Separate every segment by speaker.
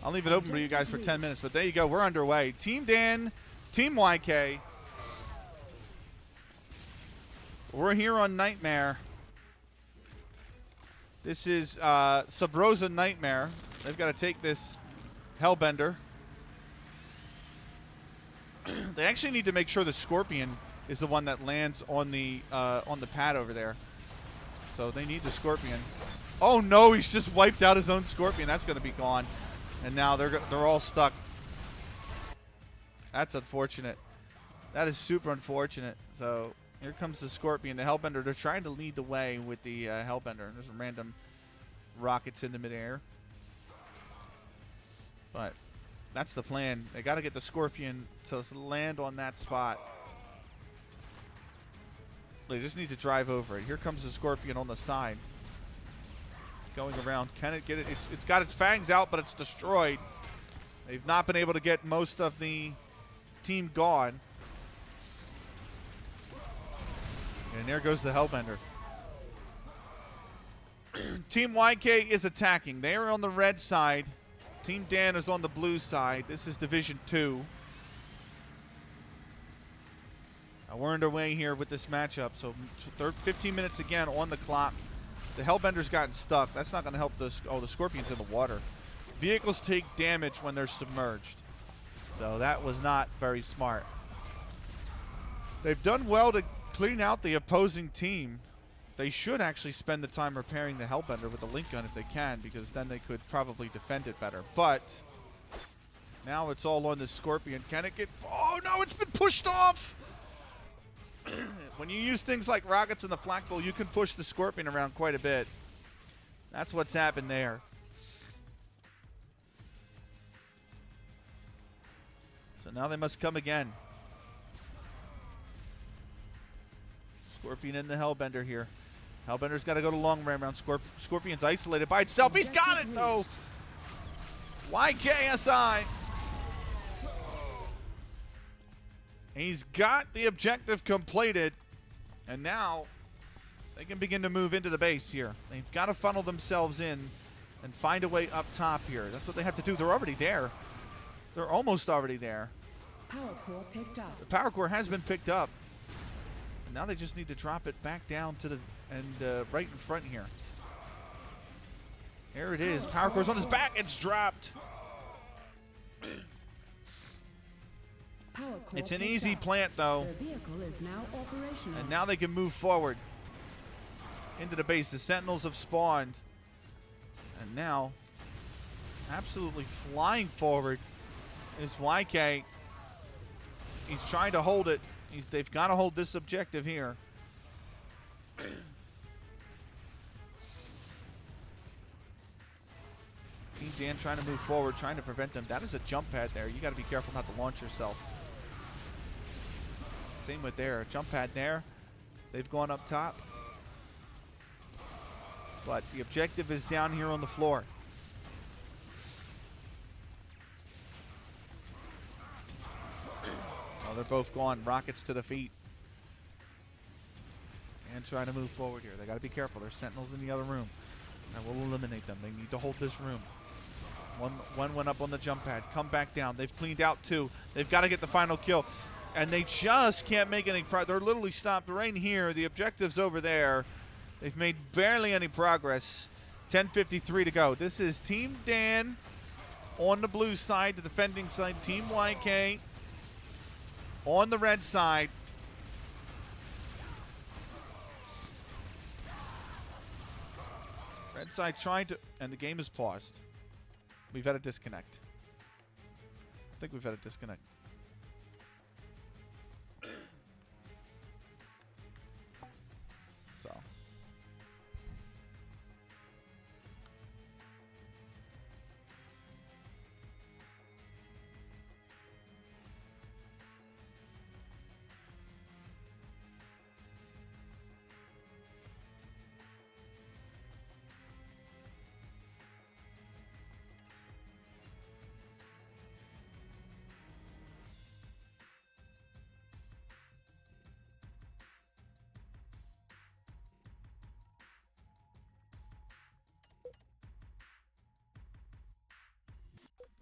Speaker 1: I'll leave it open for you guys for 10 minutes, but there you go. We're underway. Team Dan, Team YK. We're here on Nightmare. This is Sub-Rosa Nightmare. They've got to take this Hellbender. They actually need to make sure the Scorpion is the one that lands on the pad over there. So they need the Scorpion. Oh no, he's just wiped out his own Scorpion. That's going to be gone. And now they're all stuck. That's unfortunate. That is super unfortunate. So here comes the Scorpion, the Hellbender. They're trying to lead the way with the Hellbender. There's some random rockets in the midair. But that's the plan. They got to get the Scorpion to land on that spot. They just need to drive over it. Here comes the Scorpion on the side. Going around. Can it get it? It's got its fangs out, but it's destroyed. They've not been able to get most of the team gone. And there goes the Hellbender. Team YK is attacking. They are on the red side. Team Dan is on the blue side. This is Division 2. We're underway here with this matchup. So 15 minutes again on the clock. The Hellbender's gotten stuck. That's not going to help this. Oh, the Scorpion's in the water. Vehicles take damage when they're submerged. So that was not very smart. They've done well to clean out the opposing team. They should actually spend the time repairing the Hellbender with the link gun if they can, because then they could probably defend it better. But now it's all on the Scorpion. Can it get... Oh, no, it's been pushed off! When you use things like rockets and the flak bowl, you can push the Scorpion around quite a bit. That's what's happened there. So now they must come again. Scorpion in the Hellbender here. Hellbender's got to go to long ram round. Scorpion's isolated by itself. He's got it, though. YKSI. He's got the objective completed. And now they can begin to move into the base here. They've got to funnel themselves in and find a way up top here. That's what they have to do. They're already there. They're almost already there.
Speaker 2: Power core picked up.
Speaker 1: The power core has been picked up. And now they just need to drop it back down to the right in front here. There it is. Power core's on his back. It's dropped. It's an easy plant, though.
Speaker 2: The vehicle is now operational.
Speaker 1: And now they can move forward into the base. The Sentinels have spawned. And now, absolutely flying forward is YK. He's trying to hold it. They've got to hold this objective here. Team Dan trying to move forward, trying to prevent them. That is a jump pad there. You got to be careful not to launch yourself. Same with there. Jump pad there. They've gone up top. But the objective is down here on the floor. Oh, they're both gone. Rockets to the feet. And trying to move forward here. They got to be careful. There's Sentinels in the other room. And we'll eliminate them. They need to hold this room. One went up on the jump pad. Come back down. They've cleaned out two. They've got to get the final kill. And they just can't make any progress. They're literally stopped right here. The objective's over there. They've made barely any progress. 10:53 to go. This is Team Dan on the blue side, the defending side. Team YK on the red side. Red side trying to... And the game is paused. We've had a disconnect. I think we've had a disconnect. So...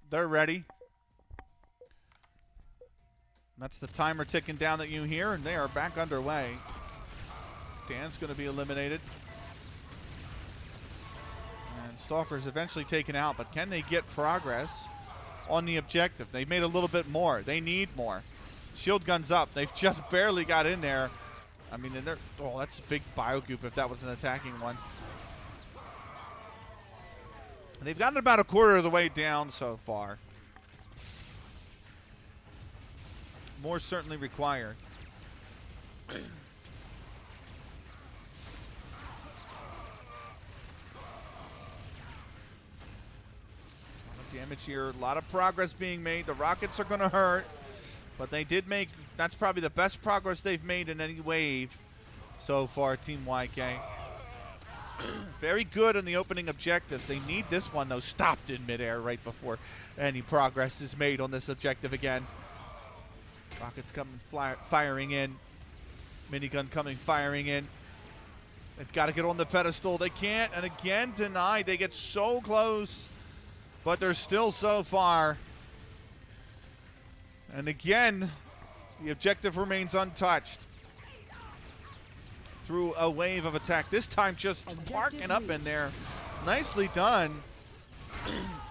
Speaker 1: They're ready. That's the timer ticking down that you hear, and they are back underway. Dan's going to be eliminated. And Stalker's eventually taken out, but can they get progress on the objective? They've made a little bit more. They need more. Shield gun's up. They've just barely got in there. I mean, and they're, oh, that's a big biogoop if that was an attacking one. And they've gotten about a quarter of the way down so far. More certainly required. Damage here, a lot of progress being made. The rockets are going to hurt, but they did make, that's probably the best progress they've made in any wave so far, Team Yksie. Very good on the opening objectives. They need this one, though, stopped in midair right before any progress is made on this objective again. Rockets coming, firing in. Minigun coming, firing in. They've got to get on the pedestal. They can't, and again, denied. They get so close, but they're still so far. And again, the objective remains untouched. Through a wave of attack. This time just parking up in there. Nicely done.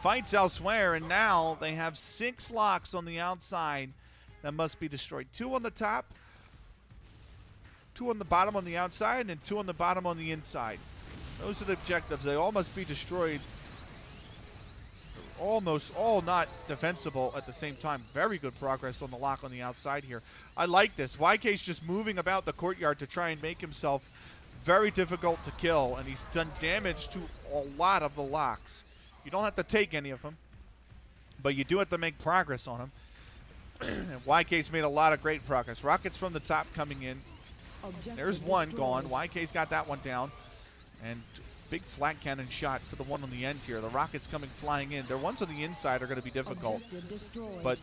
Speaker 1: Fights elsewhere, and now they have 6 locks on the outside that must be destroyed. 2 on the top, 2 on the bottom on the outside, and 2 on the bottom on the inside. Those are the objectives. They all must be destroyed. Almost all not defensible at the same time. Very good progress on the lock on the outside here. I like this. Ykie's just moving about the courtyard to try and make himself very difficult to kill, and he's done damage to a lot of the locks. You don't have to take any of them, but you do have to make progress on them. And Ykie's made a lot of great progress. Rockets from the top coming in. There's one gone. Ykie's got that one down. And big flat cannon shot to the one on the end here. The rockets coming flying in. Their ones on the inside are going to be difficult. But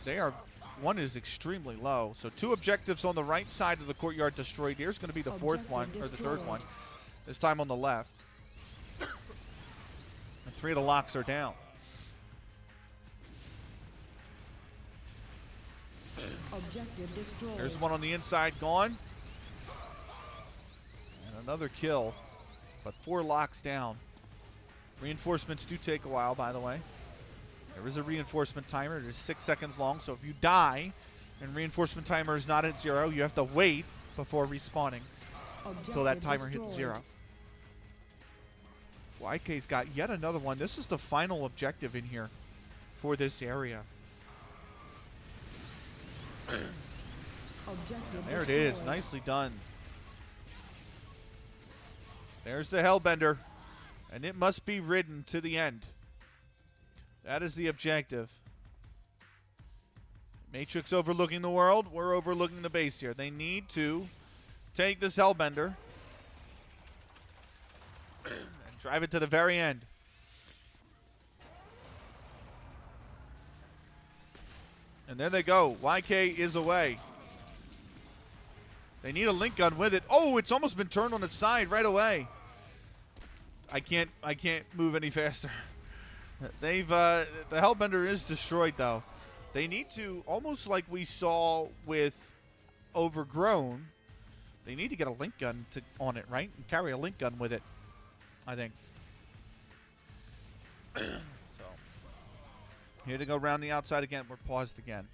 Speaker 1: they are, one is extremely low. So 2 objectives on the right side of the courtyard destroyed. Here's going to be the 4th one, or the 3rd one. This time on the left. And 3 of the locks are down.
Speaker 2: Objective destroyed.
Speaker 1: There's one on the inside gone. And another kill. But 4 locks down. Reinforcements do take a while, by the way. There is a reinforcement timer. It is 6 seconds long, so if you die and reinforcement timer is not at 0, you have to wait before respawning until that timer hits 0. Ykie's got yet another one. This is the final objective in here for this area. There it is. Nicely done. There's the Hellbender, and it must be ridden to the end. That is the objective. Matrix overlooking the world. We're overlooking the base here. They need to take this Hellbender and drive it to the very end. And there they go. Yksie is away. They need a link gun with it. Oh, it's almost been turned on its side right away. I can't move any faster. They've the Hellbender is destroyed though. They need to, almost like we saw with Overgrown, they need to get a link gun on it, right? And carry a link gun with it, I think. So here to go around the outside again. We're paused again.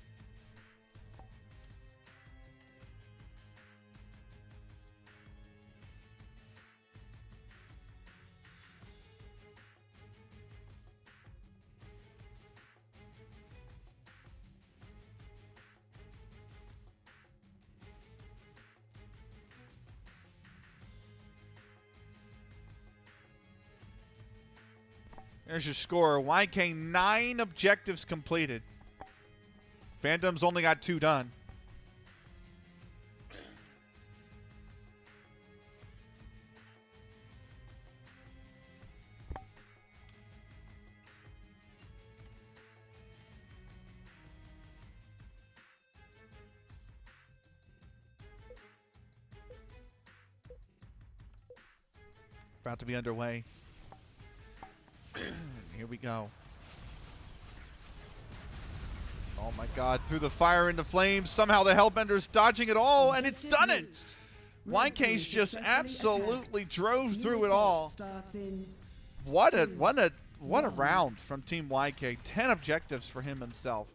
Speaker 1: There's your score. Yksie 9 objectives completed. Phantom's only got 2 done. About to be underway. Here we go. Oh my God, through the fire and the flames, somehow the Hellbender's dodging it all, and it's done it! Ykie's just absolutely drove through it all. What a round from Team Yksie. 10 objectives for him himself.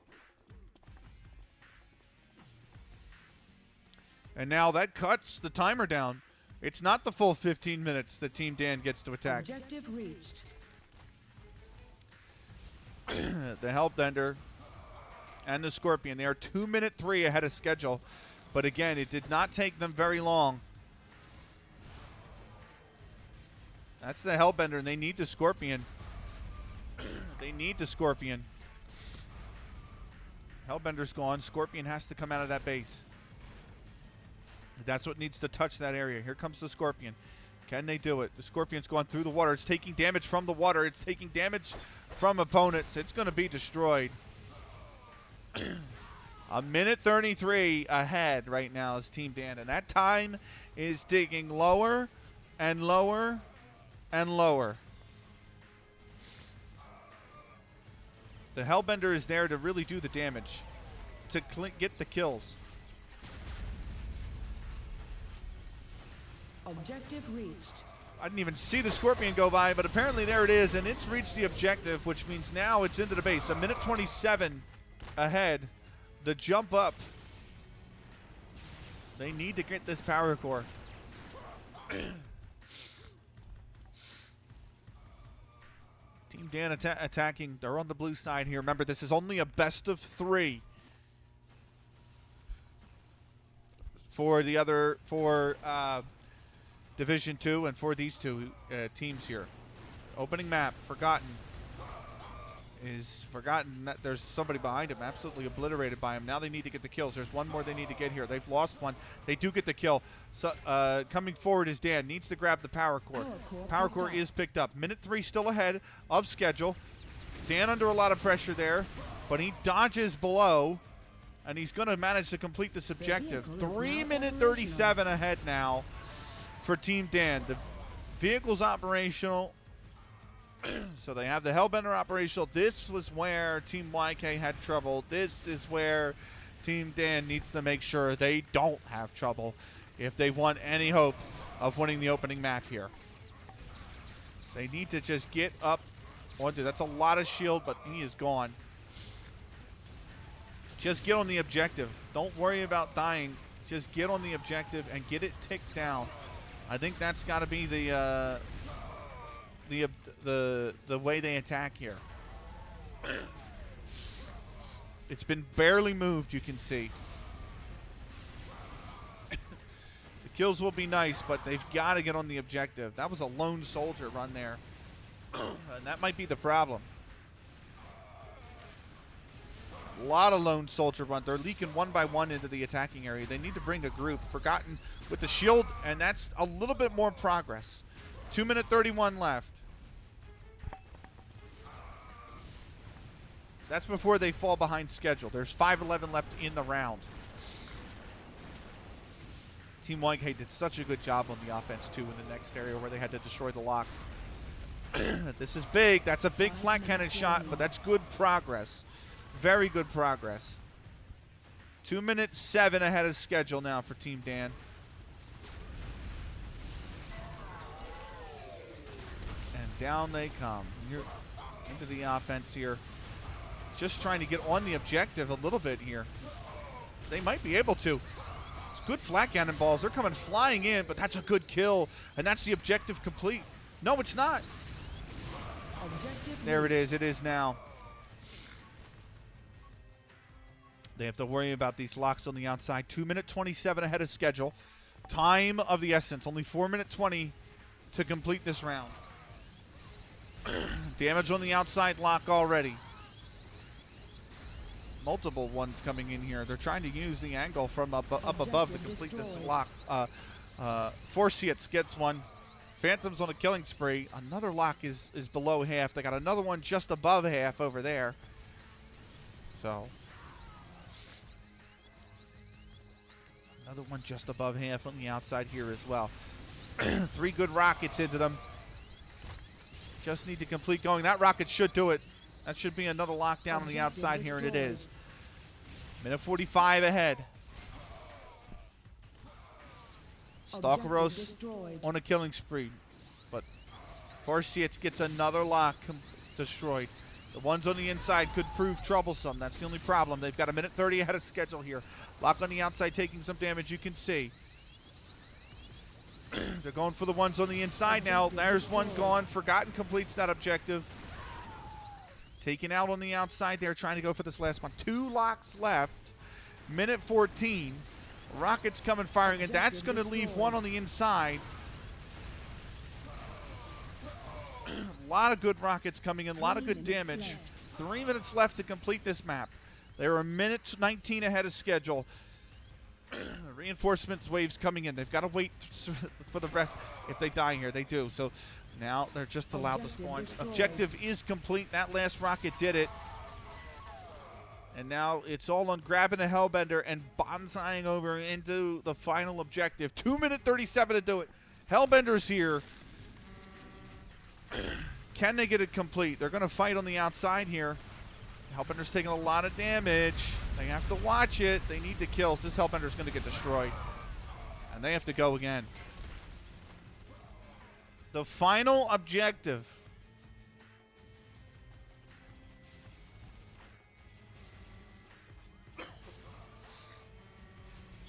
Speaker 1: And now that cuts the timer down. It's not the full 15 minutes that Team Dan gets to attack.
Speaker 2: Objective reached.
Speaker 1: The Hellbender and the Scorpion, they are 2-minute 3 ahead of schedule. But again, it did not take them very long. That's the Hellbender, and they need the Scorpion. They need the Scorpion. Hellbender's gone. Scorpion has to come out of that base. That's what needs to touch that area. Here comes the Scorpion. Can they do it? The Scorpion's gone through the water. It's taking damage from the water. It's taking damage from opponents. It's going to be destroyed. A minute 33 ahead right now is Team Dan. And that time is digging lower and lower and lower. The Hellbender is there to really do the damage, to get the kills.
Speaker 2: Objective reached.
Speaker 1: I didn't even see the Scorpion go by, but apparently there it is, and it's reached the objective, which means now it's into the base. A minute 27 ahead. The jump up. They need to get this power core. Team Dan attacking. They're on the blue side here. Remember, this is only a best of 3 for the other Division 2 and for these two teams here. Opening map, Forgotten. Is Forgotten. There's somebody behind him, absolutely obliterated by him. Now they need to get the kills. There's one more they need to get here. They've lost one. They do get the kill. So coming forward is Dan. Needs to grab the power core. Power core is picked up. Minute 3 still ahead of schedule. Dan under a lot of pressure there, but he dodges below, and he's going to manage to complete this objective. 3 minute 37 ahead now for Team Dan. The vehicle's operational. So they have the Hellbender operational. This was where Team Yksie had trouble. This is where Team Dan needs to make sure they don't have trouble if they want any hope of winning the opening map here. They need to just get up onto. That's a lot of shield, but he is gone. Just get on the objective. Don't worry about dying. Just get on the objective and get it ticked down. I think that's got to be the way they attack here. It's been barely moved, you can see. The kills will be nice, but they've got to get on the objective. That was a lone soldier run there. And that might be the problem. A lot of lone soldier run. They're leaking one by one into the attacking area. They need to bring a group. Forgotten with the shield, and that's a little bit more progress. 2 minute 31 left. That's before they fall behind schedule. There's 5:11 left in the round. Team Yksie did such a good job on the offense, too, in the next area where they had to destroy the locks. This is big. That's a big flat cannon shot, but that's good progress. Very good progress. 2 minutes 7 ahead of schedule now for Team Dan. And down they come. You're into the offense here. Just trying to get on the objective a little bit here. They might be able to. It's good flat cannon balls. They're coming flying in, but that's a good kill. And that's the objective complete. No, it's not. There it is. It is now. They have to worry about these locks on the outside. 2 minute 27 ahead of schedule. Time of the essence. Only 4 minute 20 to complete this round. Damage on the outside lock already. Multiple ones coming in here. They're trying to use the angle from up above to complete this lock. Forciats gets one. Phantom's on a killing spree. Another lock is below half. They got another one just above half over there. So another one just above half on the outside here as well. 3 good rockets into them. Just need to complete going. That rocket should do it. That should be another lockdown on the outside here, and it is. Minute 45 ahead. Stalkeros
Speaker 2: destroyed.
Speaker 1: on a killing spree. But Yksie gets another lock destroyed. The ones on the inside could prove troublesome. That's the only problem. They've got a minute 30 ahead of schedule here. Lock on the outside taking some damage, you can see. They're going for the ones on the inside now. There's one gone. Forgotten completes that objective. Taken out on the outside there, trying to go for this last one. 2 locks left. Minute 14. Rockets coming firing, and that's going to leave one on the inside. A lot of good rockets coming in, a lot of good damage. 3 minutes left to complete this map. They're a minute 19 ahead of schedule. Reinforcements waves coming in. They've got to wait for the rest. If they die here, they do. So now they're just allowed to spawn. Objective is complete. That last rocket did it. And now it's all on grabbing the Hellbender and bonsaiing over into the final objective. 2 minute 37 to do it. Hellbender's here. Can they get it complete? They're going to fight on the outside here. Hellbender's taking a lot of damage. They have to watch it. They need the kills. This Hellbender's going to get destroyed. And they have to go again. The final objective.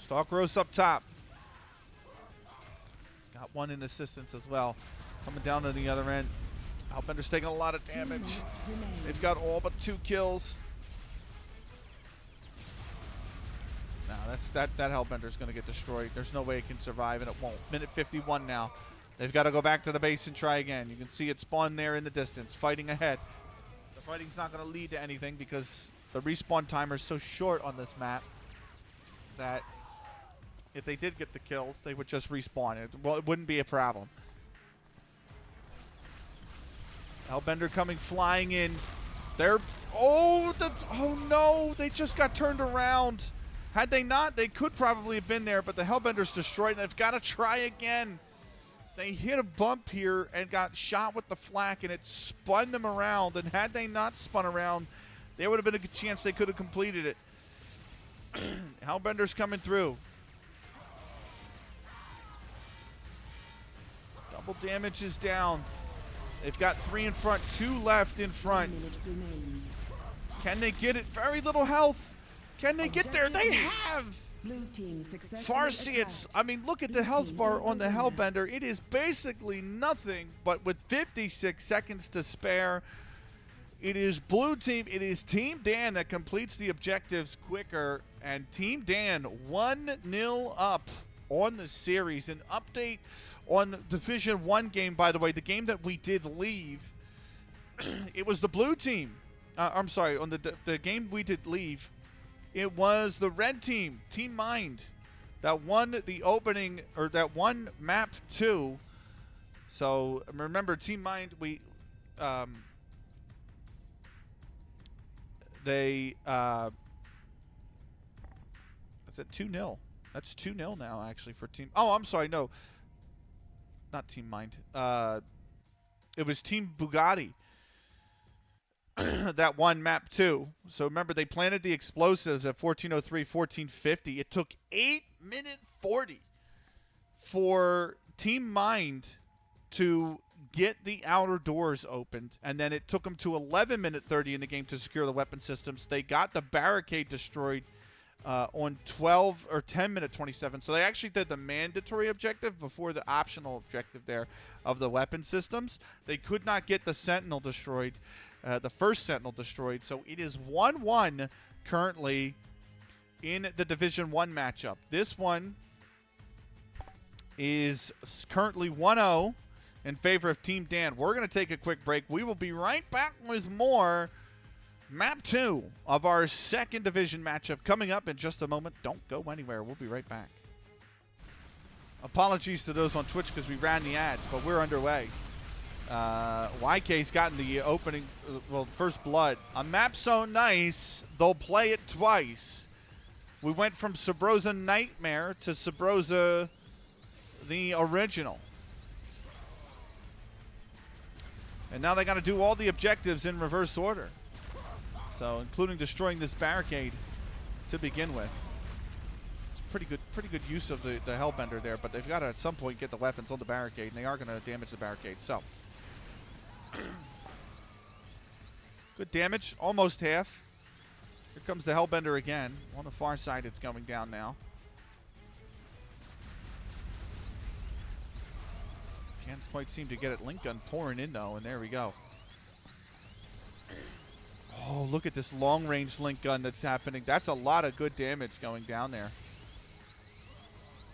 Speaker 1: Stalkeros up top. He's got one in assistance as well. Coming down to the other end. Hellbender's taking a lot of damage. They've got all but 2 kills. Now that Hellbender's going to get destroyed. There's no way it can survive, and it won't. Minute 51 now. They've got to go back to the base and try again. You can see it spawn there in the distance, fighting ahead. The fighting's not going to lead to anything because the respawn timer is so short on this map that if they did get the kill, they would just respawn. It wouldn't be a problem. Hellbender coming flying in. They're oh no, they just got turned around. Had they not, they could probably have been there, but the Hellbender's destroyed, and they've got to try again. They hit a bump here and got shot with the flak, and it spun them around, and had they not spun around, there would have been a good chance they could have completed it. Hellbender's coming through. Double damage is down. They've got 3 in front, 2 left in front. Can they get it? Very little health. Can they get there? They have. Yksie, I mean, look at the health bar on the Hellbender. It is basically nothing, but with 56 seconds to spare, it is blue team. It is Team Dan that completes the objectives quicker, and Team Dan 1-0 up on the series. An update on the Division 1 game, by the way, the game that we did leave, it was the blue team. I'm sorry, on the game we did leave, it was the red team, Team Mind, that won the opening, or that won map 2. So remember, Team Mind, they it's at 2-0. That's 2-0 now, actually, for Team. Oh, I'm sorry, no, not Team Mind. It was Team Bugatti that won map 2. So remember, they planted the explosives at 14:03, 14:50. It took 8 minute 40 for Team Mind to get the outer doors opened, and then it took them to 11 minute 30 in the game to secure the weapon systems. They got the barricade destroyed on 12 or 10 minute 27. So they actually did the mandatory objective before the optional objective there of the weapon systems. They could not get the Sentinel destroyed, the first Sentinel destroyed. So it is 1-1 currently in the Division 1 matchup. This one is currently 1-0 in favor of Team Dan. We're going to take a quick break. We will be right back with more Map 2 of our second division matchup coming up in just a moment. Don't go anywhere. We'll be right back. Apologies to those on Twitch because we ran the ads, but we're underway. YK's gotten the opening, first blood. A map so nice, they'll play it twice. We went from Sabrosa Nightmare to Sabrosa the original. And now they got to do all the objectives in reverse order. So, including destroying this barricade. to begin with. It's pretty good use of the Hellbender there, but they've got to at some point get the weapons on the barricade, and they are going to damage the barricade. So, good damage, almost half. Here comes the Hellbender again. On the far side, it's going down now. Can't quite seem to get it. Link gun pouring in though, and there we go. Oh, look at this long-range link gun that's happening. That's a lot of good damage going down there.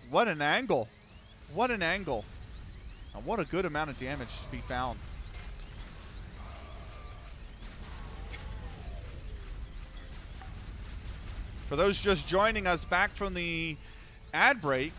Speaker 1: What an angle. What an angle. And what a good amount of damage to be found. For those just joining us back from the ad break,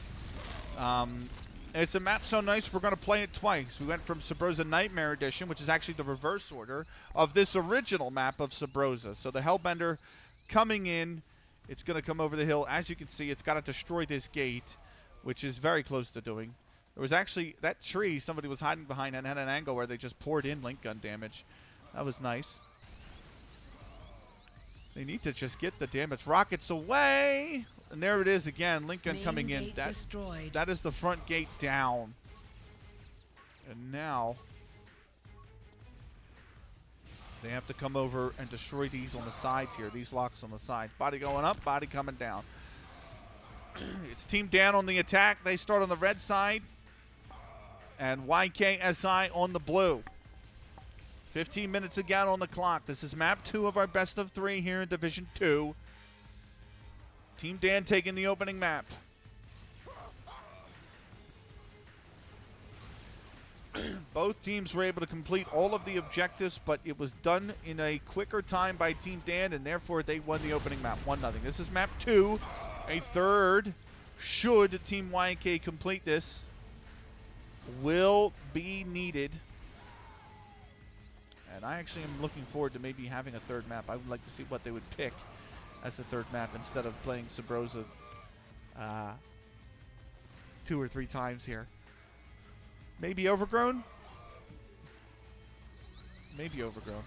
Speaker 1: it's a map so nice we're going to play it twice. We went from Sabrosa Nightmare Edition, which is actually the reverse order of this original map of Sabrosa. So the Hellbender coming in, it's going to come over the hill. As you can see, it's got to destroy this gate, which is very close to doing. There was actually that tree somebody was hiding behind and had an angle where they just poured in link gun damage. That was nice. They need to just get the damage. Rockets away! And there it is again. Link gun coming in. That is the front gate down. And now they have to come over and destroy these on the sides here. These locks on the side. Body going up, body coming down. It's Team Dan on the attack. They start on the red side. And YKSI on the blue. 15 minutes again on the clock. This is map 2 of our best of 3 here in Division 2. Team Dan taking the opening map. Both teams were able to complete all of the objectives, but it was done in a quicker time by Team Dan, and therefore they won the opening map 1-0. This is map 2. A third, should Team YK complete this, will be needed. And I actually am looking forward to maybe having a third map. I would like to see what they would pick as the third map instead of playing Sabrosa 2 or 3 times here. Maybe Overgrown? Maybe Overgrown.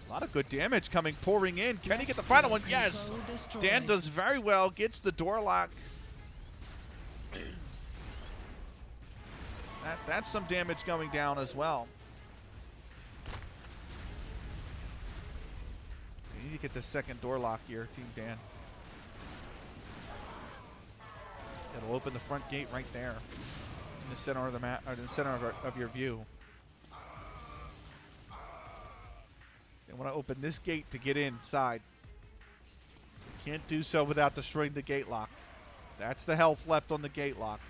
Speaker 1: A lot of good damage pouring in. Can he get the final one? Yes! Dan does very well. Gets the door lock. That's some damage going down as well. You need to get the second door lock here, Team Dan. It'll open the front gate right there in the center of the map, or in the center of your view. They want to open this gate to get inside. Can't do so without destroying the gate lock. That's the health left on the gate lock.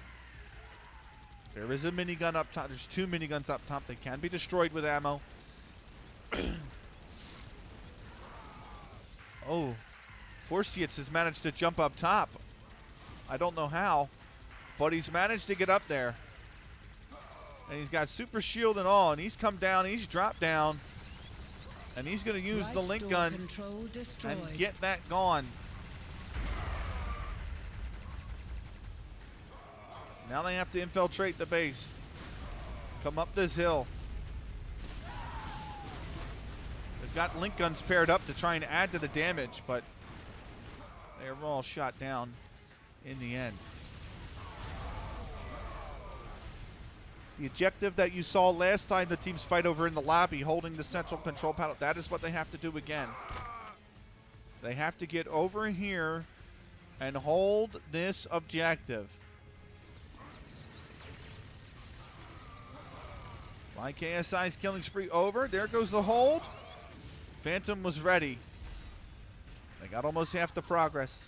Speaker 1: There is a minigun up top. There's 2 miniguns up top. They can be destroyed with ammo. Oh, Forsietz has managed to jump up top. I don't know how, but he's managed to get up there. And he's got super shield and all, and he's come down, he's dropped down. And he's going to use the link gun and get that gone. Now they have to infiltrate the base. Come up this hill. They've got link guns paired up to try and add to the damage, but they were all shot down in the end. The objective that you saw last time the teams fight over in the lobby, holding the central control panel, that is what they have to do again. They have to get over here and hold this objective. YKSI's killing spree over. There goes the hold. Phantom was ready. They got almost half the progress,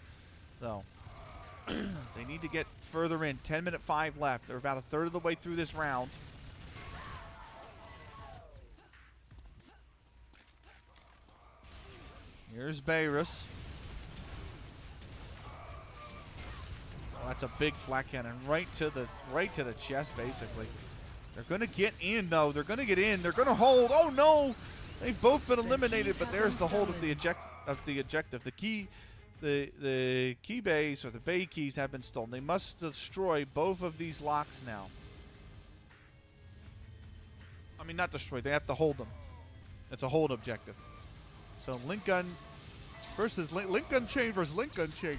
Speaker 1: though. They need to get further in. 10-minute 5 left. They're about a third of the way through this round. Here's Beirut. Oh, that's a big flat cannon right to the chest, basically. They're gonna get in though. They're gonna get in. They're gonna hold. Oh no! They've both been eliminated, but there's the hold of the objective. The key bays, or the bay keys, have been stolen. They must destroy both of these locks now. I mean, not destroy. They have to hold them. It's a hold objective. So link gun versus link gun chain versus link gun chain.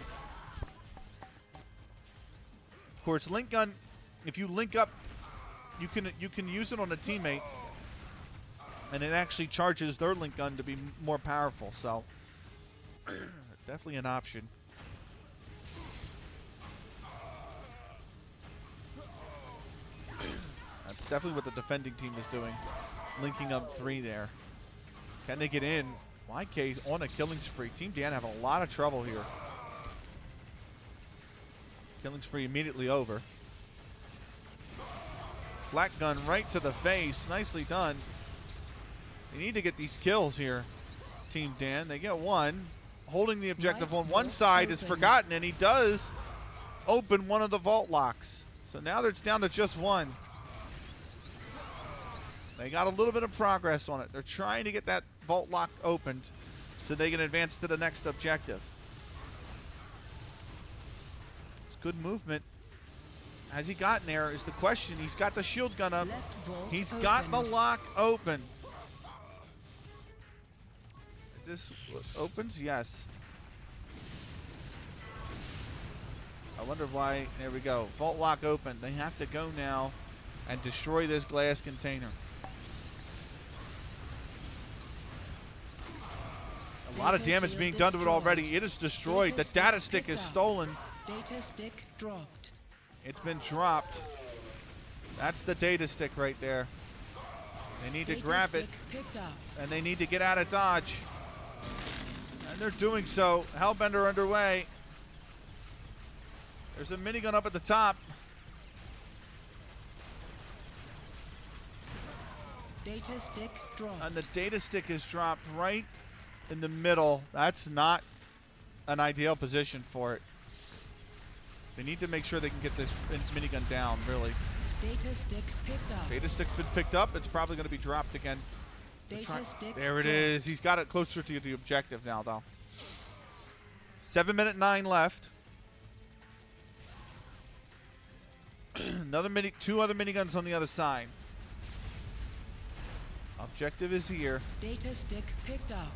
Speaker 1: Of course, link gun, if you link up, you can use it on a teammate, and it actually charges their link gun to be more powerful. So definitely an option. That's definitely what the defending team is doing, linking up 3 there. Can they get in? YK on a killing spree. Team Dan have a lot of trouble here. Killing spree immediately over. Flat gun right to the face. Nicely done. They need to get these kills here, Team Dan. They get 1. Holding the objective on one side is forgotten, and he does open one of the vault locks. So now it's down to just 1. They got a little bit of progress on it. They're trying to get that vault lock opened so they can advance to the next objective. It's good movement. Has he gotten there is the question. He's got the shield gun up. He's got the lock open. Is this what opens? Yes. I wonder why. There we go. Vault lock open. They have to go now and destroy this glass container. A lot of damage being done to it already. It is destroyed. The data stick is stolen.
Speaker 2: Data stick dropped.
Speaker 1: It's been dropped. That's the data stick right there. They need to grab it, and they need to get out of dodge. And they're doing so. Hellbender underway. There's a minigun up at the top.
Speaker 2: Data stick dropped.
Speaker 1: And the data stick is dropped right in the middle. That's not an ideal position for it. They need to make sure they can get this minigun down, really.
Speaker 2: Data stick picked up.
Speaker 1: Data stick's been picked up. It's probably going to be dropped again.
Speaker 2: Data stick
Speaker 1: there it
Speaker 2: dropped.
Speaker 1: is. He's got it closer to the objective now, though. 7:09 left. Two other miniguns on the other side. Objective is here.
Speaker 2: Data stick picked up.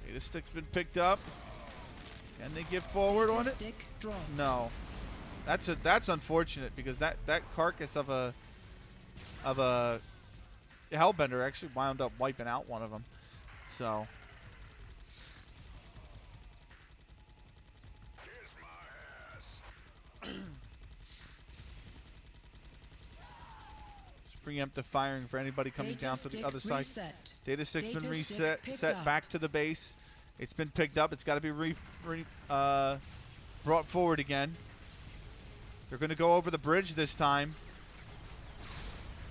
Speaker 1: Data stick's been picked up. Can they get forward on it?
Speaker 2: Stick dropped.
Speaker 1: No. That's unfortunate because that carcass of a Hellbender actually wound up wiping out one of them. So preemptive firing for anybody coming down to the other side. Data stick's been reset, set back to the base. It's been picked up. It's got to be brought forward again. They're going to go over the bridge this time.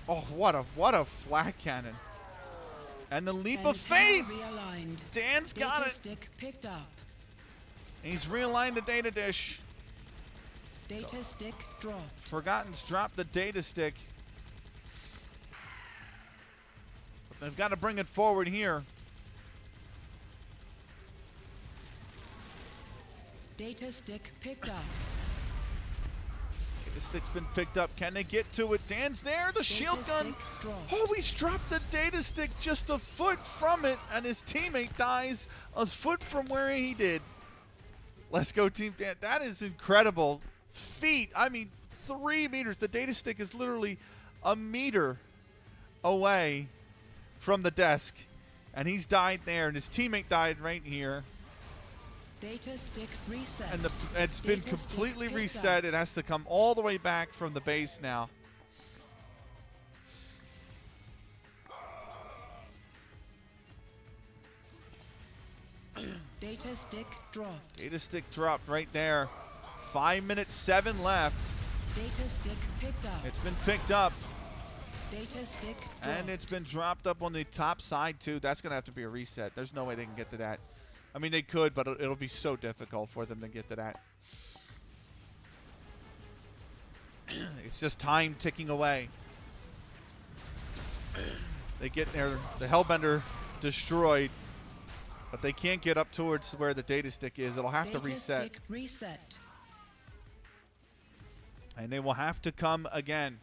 Speaker 1: Oh, what a flat cannon! And the leap of faith. Dan's got it.
Speaker 2: Stick picked up.
Speaker 1: And he's realigned the data dish.
Speaker 2: Data stick dropped.
Speaker 1: Forgotten's dropped the data stick. They've got to bring it forward here.
Speaker 2: Data stick picked up.
Speaker 1: The stick's been picked up. Can they get to it? Dan's there. The shield gun. Oh, he's dropped the data stick just a foot from it, and his teammate dies a foot from where he did. Let's go, Team Dan. That is incredible feat. I mean, 3 meters. The data stick is literally a meter away from the desk, and he's died there, and his teammate died right here.
Speaker 2: Data stick reset.
Speaker 1: And it's been completely reset. It has to come all the way back from the base now.
Speaker 2: Data stick dropped.
Speaker 1: Data stick dropped right there. 5:07 left.
Speaker 2: Data stick picked up.
Speaker 1: It's been picked up.
Speaker 2: Data stick dropped.
Speaker 1: And it's been dropped up on the top side too. That's going to have to be a reset. There's no way they can get to that. I mean, they could, but it'll be so difficult for them to get to that. It's just time ticking away. They get there. The Hellbender destroyed, but they can't get up towards where the data stick is. It'll have to reset.
Speaker 2: Data stick reset.
Speaker 1: And they will have to come again.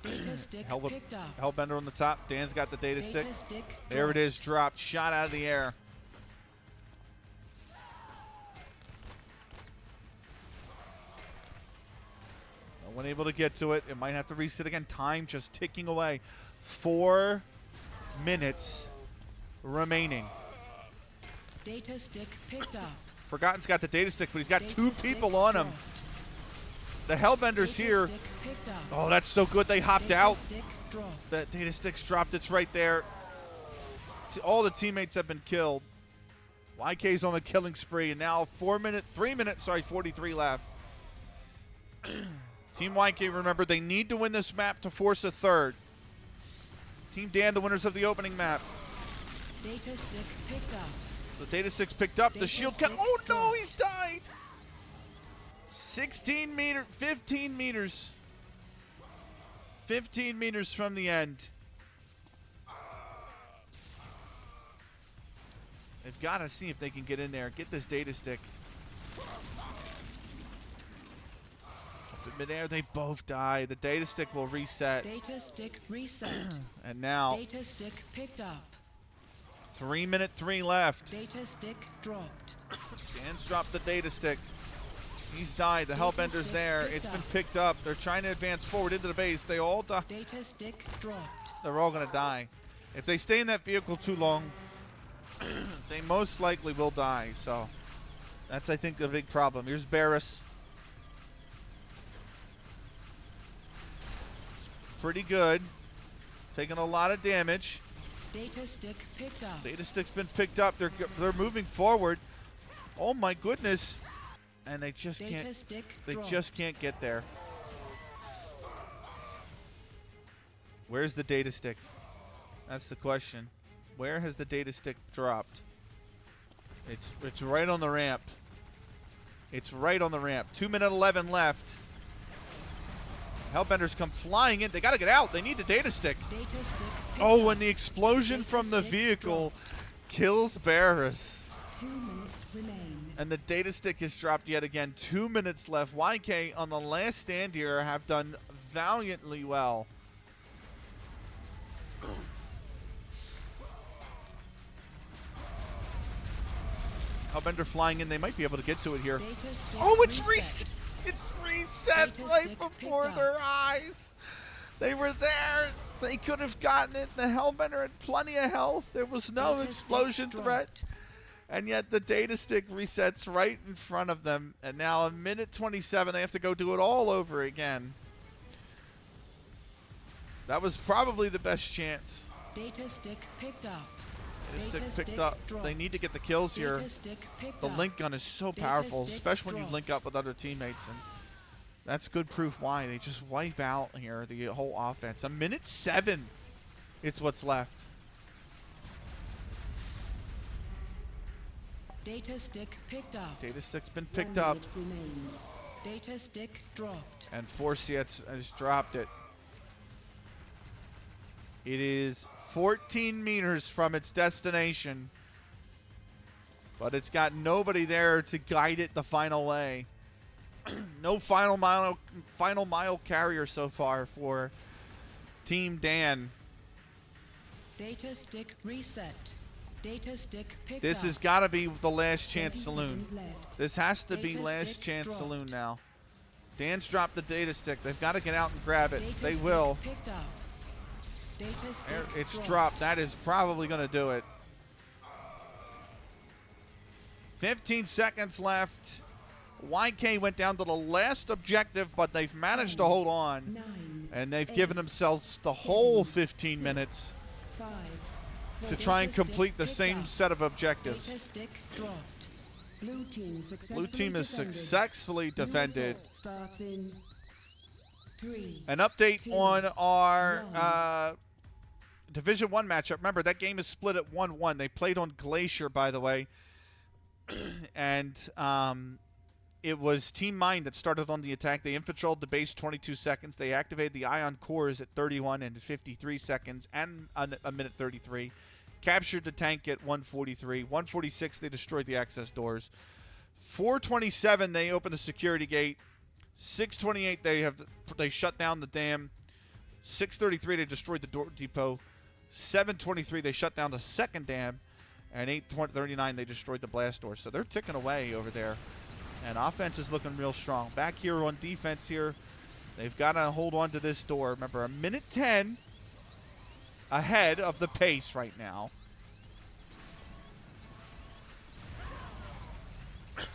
Speaker 2: Data stick picked up.
Speaker 1: Hellbender on the top. Dan's got the data stick.
Speaker 2: Data stick
Speaker 1: There it
Speaker 2: dropped.
Speaker 1: is, dropped, shot out of the air. No one able to get to it. It might have to reset again. Time just ticking away. 4 minutes remaining.
Speaker 2: Data stick picked up.
Speaker 1: Forgotten's got the data stick, but he's got
Speaker 2: Data
Speaker 1: 2
Speaker 2: stick
Speaker 1: people on him.
Speaker 2: dropped.
Speaker 1: The Hellbender's
Speaker 2: Data
Speaker 1: here.
Speaker 2: stick picked up.
Speaker 1: Oh, that's so good. They hopped
Speaker 2: Data
Speaker 1: out.
Speaker 2: stick dropped.
Speaker 1: That data stick's dropped. It's right there. All the teammates have been killed. YK's on a killing spree, and now 43 left. Team YK, remember, they need to win this map to force a third. Team Dan, the winners of the opening map.
Speaker 2: Data stick picked up.
Speaker 1: The data stick's picked up. The
Speaker 2: Data
Speaker 1: shield
Speaker 2: stick
Speaker 1: oh no,
Speaker 2: dropped.
Speaker 1: he's died. 15 meters. 15 meters from the end. They've got to see if they can get in there. Get this data stick. Up in midair, they both die. The data stick will reset.
Speaker 2: Data stick reset.
Speaker 1: And now,
Speaker 2: Data stick picked up.
Speaker 1: 3-minute 3 left.
Speaker 2: Data stick dropped.
Speaker 1: Dan's dropped the data stick. He's died. The
Speaker 2: Data
Speaker 1: Hellbender's
Speaker 2: stick
Speaker 1: there.
Speaker 2: picked
Speaker 1: It's been
Speaker 2: up.
Speaker 1: picked up. They're trying to advance forward into the base. They all die.
Speaker 2: Data stick dropped.
Speaker 1: They're all going to die. If they stay in that vehicle too long, they most likely will die. So that's, I think, a big problem. Here's Barris. Pretty good. Taking a lot of damage.
Speaker 2: Data stick picked up.
Speaker 1: Data stick's been picked up. They're moving forward. Oh my goodness. And they just
Speaker 2: Data
Speaker 1: can't.
Speaker 2: stick
Speaker 1: They
Speaker 2: dropped.
Speaker 1: just can't get there. Where's the data stick? That's the question. Where has the data stick dropped? It's right on the ramp. It's right on the ramp. 2:11 left. Hellbenders come flying in. They got to get out. They need the data stick.
Speaker 2: Data stick picked
Speaker 1: Oh,
Speaker 2: up.
Speaker 1: when the explosion
Speaker 2: Data
Speaker 1: from the
Speaker 2: stick
Speaker 1: vehicle
Speaker 2: dropped.
Speaker 1: kills Barris.
Speaker 2: 2 minutes remain.
Speaker 1: And the data stick is dropped yet again. 2 minutes left. YK on the last stand here have done valiantly well. Hellbender flying in. They might be able to get to it here.
Speaker 2: Data stick
Speaker 1: Oh, it's
Speaker 2: reset.
Speaker 1: It's reset
Speaker 2: Data
Speaker 1: right
Speaker 2: stick
Speaker 1: before
Speaker 2: picked
Speaker 1: their
Speaker 2: up.
Speaker 1: eyes. They were there. They could have gotten it. The Hellbender had plenty of health. There was no
Speaker 2: Data
Speaker 1: explosion
Speaker 2: stick
Speaker 1: threat.
Speaker 2: dropped.
Speaker 1: And yet the data stick resets right in front of them. And now a minute 27, they have to go do it all over again. That was probably the best chance.
Speaker 2: Data stick picked up.
Speaker 1: Data
Speaker 2: Data
Speaker 1: stick picked
Speaker 2: stick
Speaker 1: up. They
Speaker 2: dropped.
Speaker 1: need to get the kills here.
Speaker 2: Data stick picked
Speaker 1: The
Speaker 2: up.
Speaker 1: link gun is so
Speaker 2: Data
Speaker 1: powerful,
Speaker 2: stick
Speaker 1: especially when you
Speaker 2: dropped.
Speaker 1: link up with other teammates. And that's good proof why. They just wipe out here the whole offense. A minute 7 it's what's left.
Speaker 2: Data stick picked up.
Speaker 1: Data stick's been picked up.
Speaker 2: Remains. Data stick dropped.
Speaker 1: And Forciet has dropped it. It is 14 meters from its destination. But it's got nobody there to guide it the final way. No final mile carrier so far for Team Dan.
Speaker 2: Data stick reset. Data stick picked
Speaker 1: This
Speaker 2: up.
Speaker 1: has got to be the last chance
Speaker 2: 20
Speaker 1: saloon.
Speaker 2: seconds left.
Speaker 1: This has to be
Speaker 2: Data
Speaker 1: last
Speaker 2: stick
Speaker 1: chance
Speaker 2: dropped.
Speaker 1: saloon now. Dan's dropped the data stick. They've got to get out and grab it.
Speaker 2: Data
Speaker 1: They
Speaker 2: stick
Speaker 1: will.
Speaker 2: Picked up. Data stick
Speaker 1: There, it's dropped. That is probably going to do it. 15 seconds left. YK went down to the last objective, but they've managed to hold on.
Speaker 2: 9,
Speaker 1: And they've
Speaker 2: 8,
Speaker 1: given themselves the whole
Speaker 2: 7,
Speaker 1: 15
Speaker 2: 6,
Speaker 1: minutes
Speaker 2: 5,
Speaker 1: to try and
Speaker 2: Data stick
Speaker 1: complete the
Speaker 2: picked
Speaker 1: same
Speaker 2: up.
Speaker 1: set of objectives.
Speaker 2: Data stick dropped.
Speaker 3: Blue team successfully
Speaker 1: Blue team is
Speaker 3: defended.
Speaker 1: successfully
Speaker 3: New
Speaker 1: defended.
Speaker 3: assault starts in 3.
Speaker 1: An update
Speaker 3: 2,
Speaker 1: on our
Speaker 3: 1.
Speaker 1: Division 1 matchup. Remember, that game is split at 1-1. They played on Glacier, by the way. And it was Team Mind that started on the attack. They infiltrated the base 22 seconds. They activated the ion cores at 31 and 53 seconds and a minute 33. Captured the tank at 143. 146, they destroyed the access doors. 427, they opened the security gate. 628, they shut down the dam. 6:33 they destroyed the door depot. 7:23 they shut down the second dam. And 8:39 they destroyed the blast door. So they're ticking away over there. And offense is looking real strong. Back here on defense here, they've got to hold on to this door. Remember, 1:10 ahead of the pace right now. The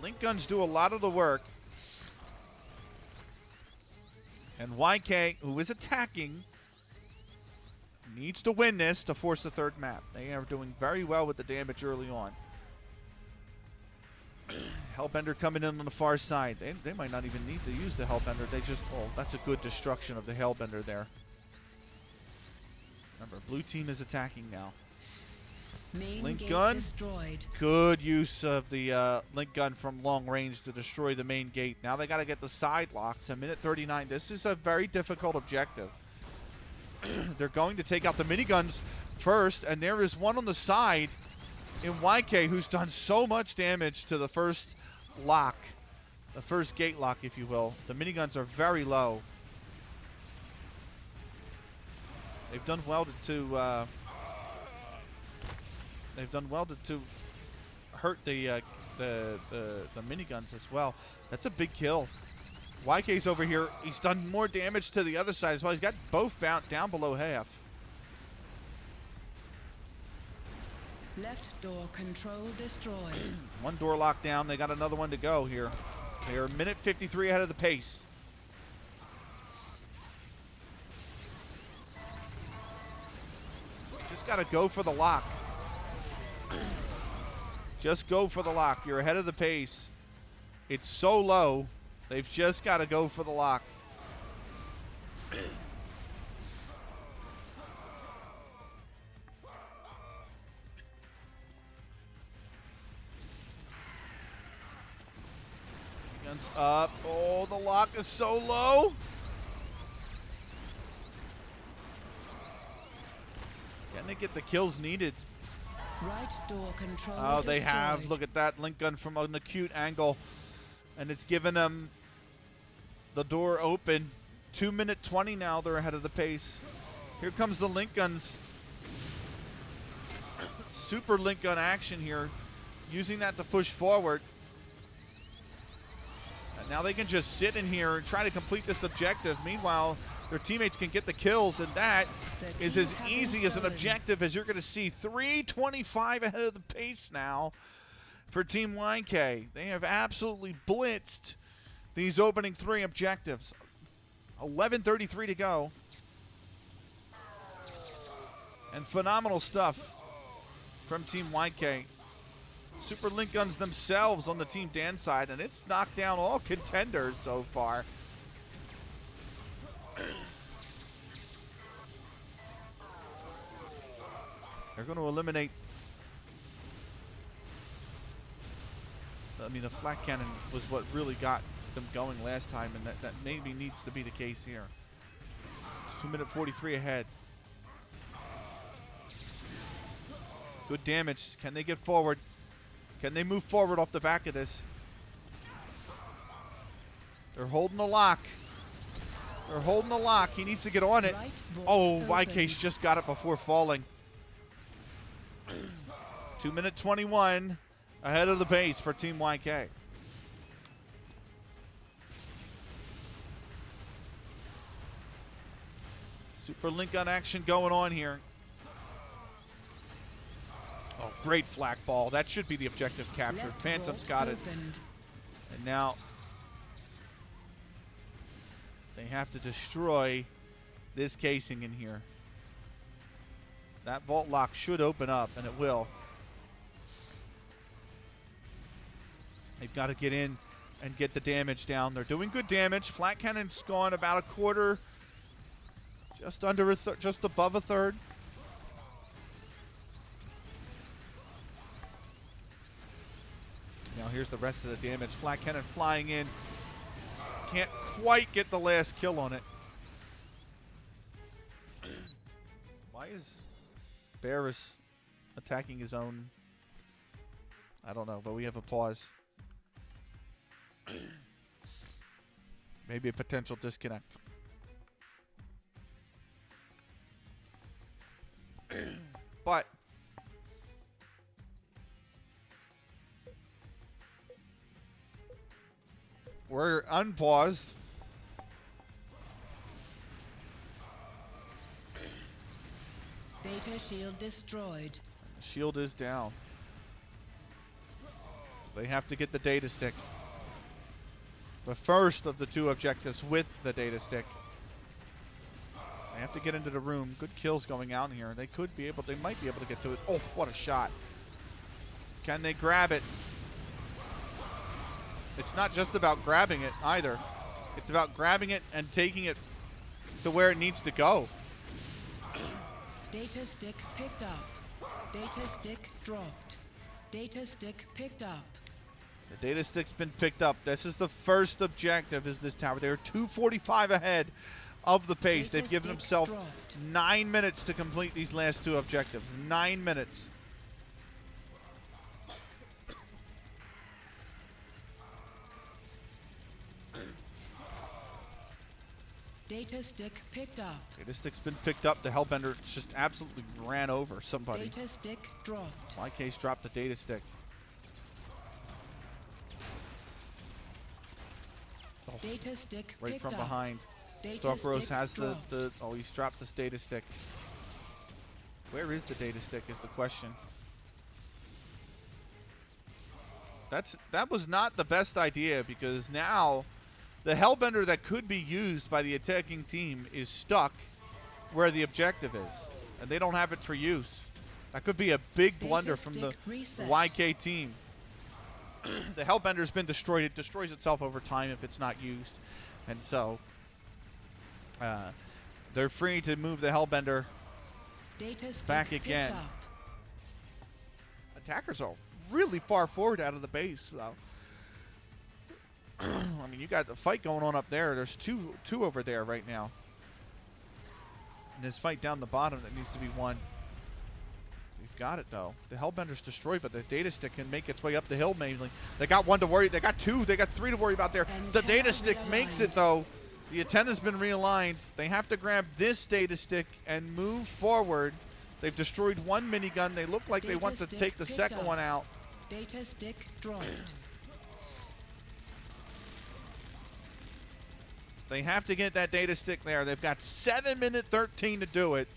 Speaker 1: link guns do a lot of the work. And YK, who is attacking, needs to win this to force the third map. They are doing very well with the damage early on. Hellbender coming in on the far side. They might not even need to use the Hellbender. They just, oh, that's a good destruction of the Hellbender there. Remember, blue team is attacking now.
Speaker 2: Main
Speaker 1: Link
Speaker 2: gate
Speaker 1: gun.
Speaker 2: destroyed.
Speaker 1: Good use of the link gun from long range to destroy the main gate. Now they got to get the side locks. 1:39. This is a very difficult objective. They're going to take out the miniguns first, and there is one on the side in YK who's done so much damage to the first lock, the first gate lock, if you will. The miniguns are very low. They've done well to hurt the miniguns as well. That's a big kill. YK's over here. He's done more damage to the other side as well. He's got both down below half.
Speaker 2: Left door control destroyed.
Speaker 1: One door locked down. They got another one to go here. They are 1:53 ahead of the pace. Just got to go for the lock. Just go for the lock. You're ahead of the pace. It's so low. They've just got to go for the lock. Guns up. Oh, the lock is so low. Can they get the kills needed?
Speaker 2: Right door control
Speaker 1: Oh, they
Speaker 2: destroyed.
Speaker 1: have. Look at that link gun from an acute angle. And it's given them the door open. 2:20 now. They're ahead of the pace. Here comes the link guns. Super link gun action here. Using that to push forward. And now they can just sit in here and try to complete this objective. Meanwhile, their teammates can get the kills, and that
Speaker 2: The
Speaker 1: is
Speaker 2: keys
Speaker 1: as
Speaker 2: have
Speaker 1: easy
Speaker 2: been
Speaker 1: as an
Speaker 2: stolen.
Speaker 1: objective as you're going to see. 3:25 ahead of the pace now for Team YK. They have absolutely blitzed these opening three objectives. 11:33 to go. And phenomenal stuff from Team YK. Super link guns themselves on the Team Dan side, and it's knocked down all contenders so far. They're going to eliminate. I mean, the flak cannon was what really got them going last time, and that maybe needs to be the case here. 2:43 ahead. Good damage. Can they get forward? Can they move forward off the back of this? They're holding the lock. They're holding the lock. He needs to get on it.
Speaker 2: Right vault
Speaker 1: Oh,
Speaker 2: open.
Speaker 1: YK's just got it before falling. 2:21 ahead of the pace for Team YK. Super link gun action going on here. Oh, great flak ball. That should be the objective captured.
Speaker 2: Left
Speaker 1: Phantom's
Speaker 2: vault
Speaker 1: got it.
Speaker 2: opened.
Speaker 1: And now they have to destroy this casing in here. That vault lock should open up, and it will. They've got to get in and get the damage down. They're doing good damage. Flat cannon's gone about a quarter, just under a third, just above a third. Now here's the rest of the damage. Flat cannon flying in. Can't quite get the last kill on it. Why is Barris attacking his own? I don't know, but we have a pause. Maybe a potential disconnect. But we're unpaused.
Speaker 2: Data shield destroyed.
Speaker 1: Shield is down. They have to get the data stick. The first of the 2 objectives with the data stick. They have to get into the room. Good kills going out here. They might be able to get to it. Oh, what a shot. Can they grab it? It's not just about grabbing it either. It's about grabbing it and taking it to where it needs to go.
Speaker 2: Data stick picked up. Data stick dropped. Data stick picked up.
Speaker 1: The data stick's been picked up. This is the first objective, is this tower. They're 2:45 ahead of the pace.
Speaker 2: Data
Speaker 1: They've given
Speaker 2: stick
Speaker 1: themselves
Speaker 2: dropped.
Speaker 1: 9 minutes to complete these last 2 objectives. 9 minutes.
Speaker 2: Data stick picked up.
Speaker 1: Data stick's been picked up. The Hellbender just absolutely ran over somebody.
Speaker 2: Data stick dropped.
Speaker 1: YK's dropped the data stick. Oh,
Speaker 2: Data stick
Speaker 1: right
Speaker 2: picked
Speaker 1: from
Speaker 2: up.
Speaker 1: behind.
Speaker 2: Data
Speaker 1: Starkros
Speaker 2: stick
Speaker 1: has
Speaker 2: dropped.
Speaker 1: oh, he's dropped this data stick. Where is the data stick is the question. That was not the best idea, because now the Hellbender that could be used by the attacking team is stuck where the objective is, and they don't have it for use. That could be a big blunder from the
Speaker 2: stick reset.
Speaker 1: YK team. The Hellbender's been destroyed. It destroys itself over time if it's not used, and so they're free to move the Hellbender
Speaker 2: Data stick
Speaker 1: back
Speaker 2: picked
Speaker 1: again.
Speaker 2: up.
Speaker 1: Attackers are really far forward out of the base, though. I mean, you got the fight going on up there. There's two over there right now. And this fight down the bottom that needs to be won. We've got it, though. The Hellbender's destroyed, but the data stick can make its way up the hill mainly. They got 1 to worry. They got 2. They got 3 to worry about there. The data stick makes it, though. The antenna's been realigned. They have to grab this data stick and move forward. They've destroyed 1 minigun. They look like they want to
Speaker 2: Data
Speaker 1: take the
Speaker 2: stick
Speaker 1: second
Speaker 2: picked
Speaker 1: one
Speaker 2: up.
Speaker 1: out.
Speaker 2: Data stick dropped.
Speaker 1: They have to get that data stick there. They've got 7 minute 13 to do it.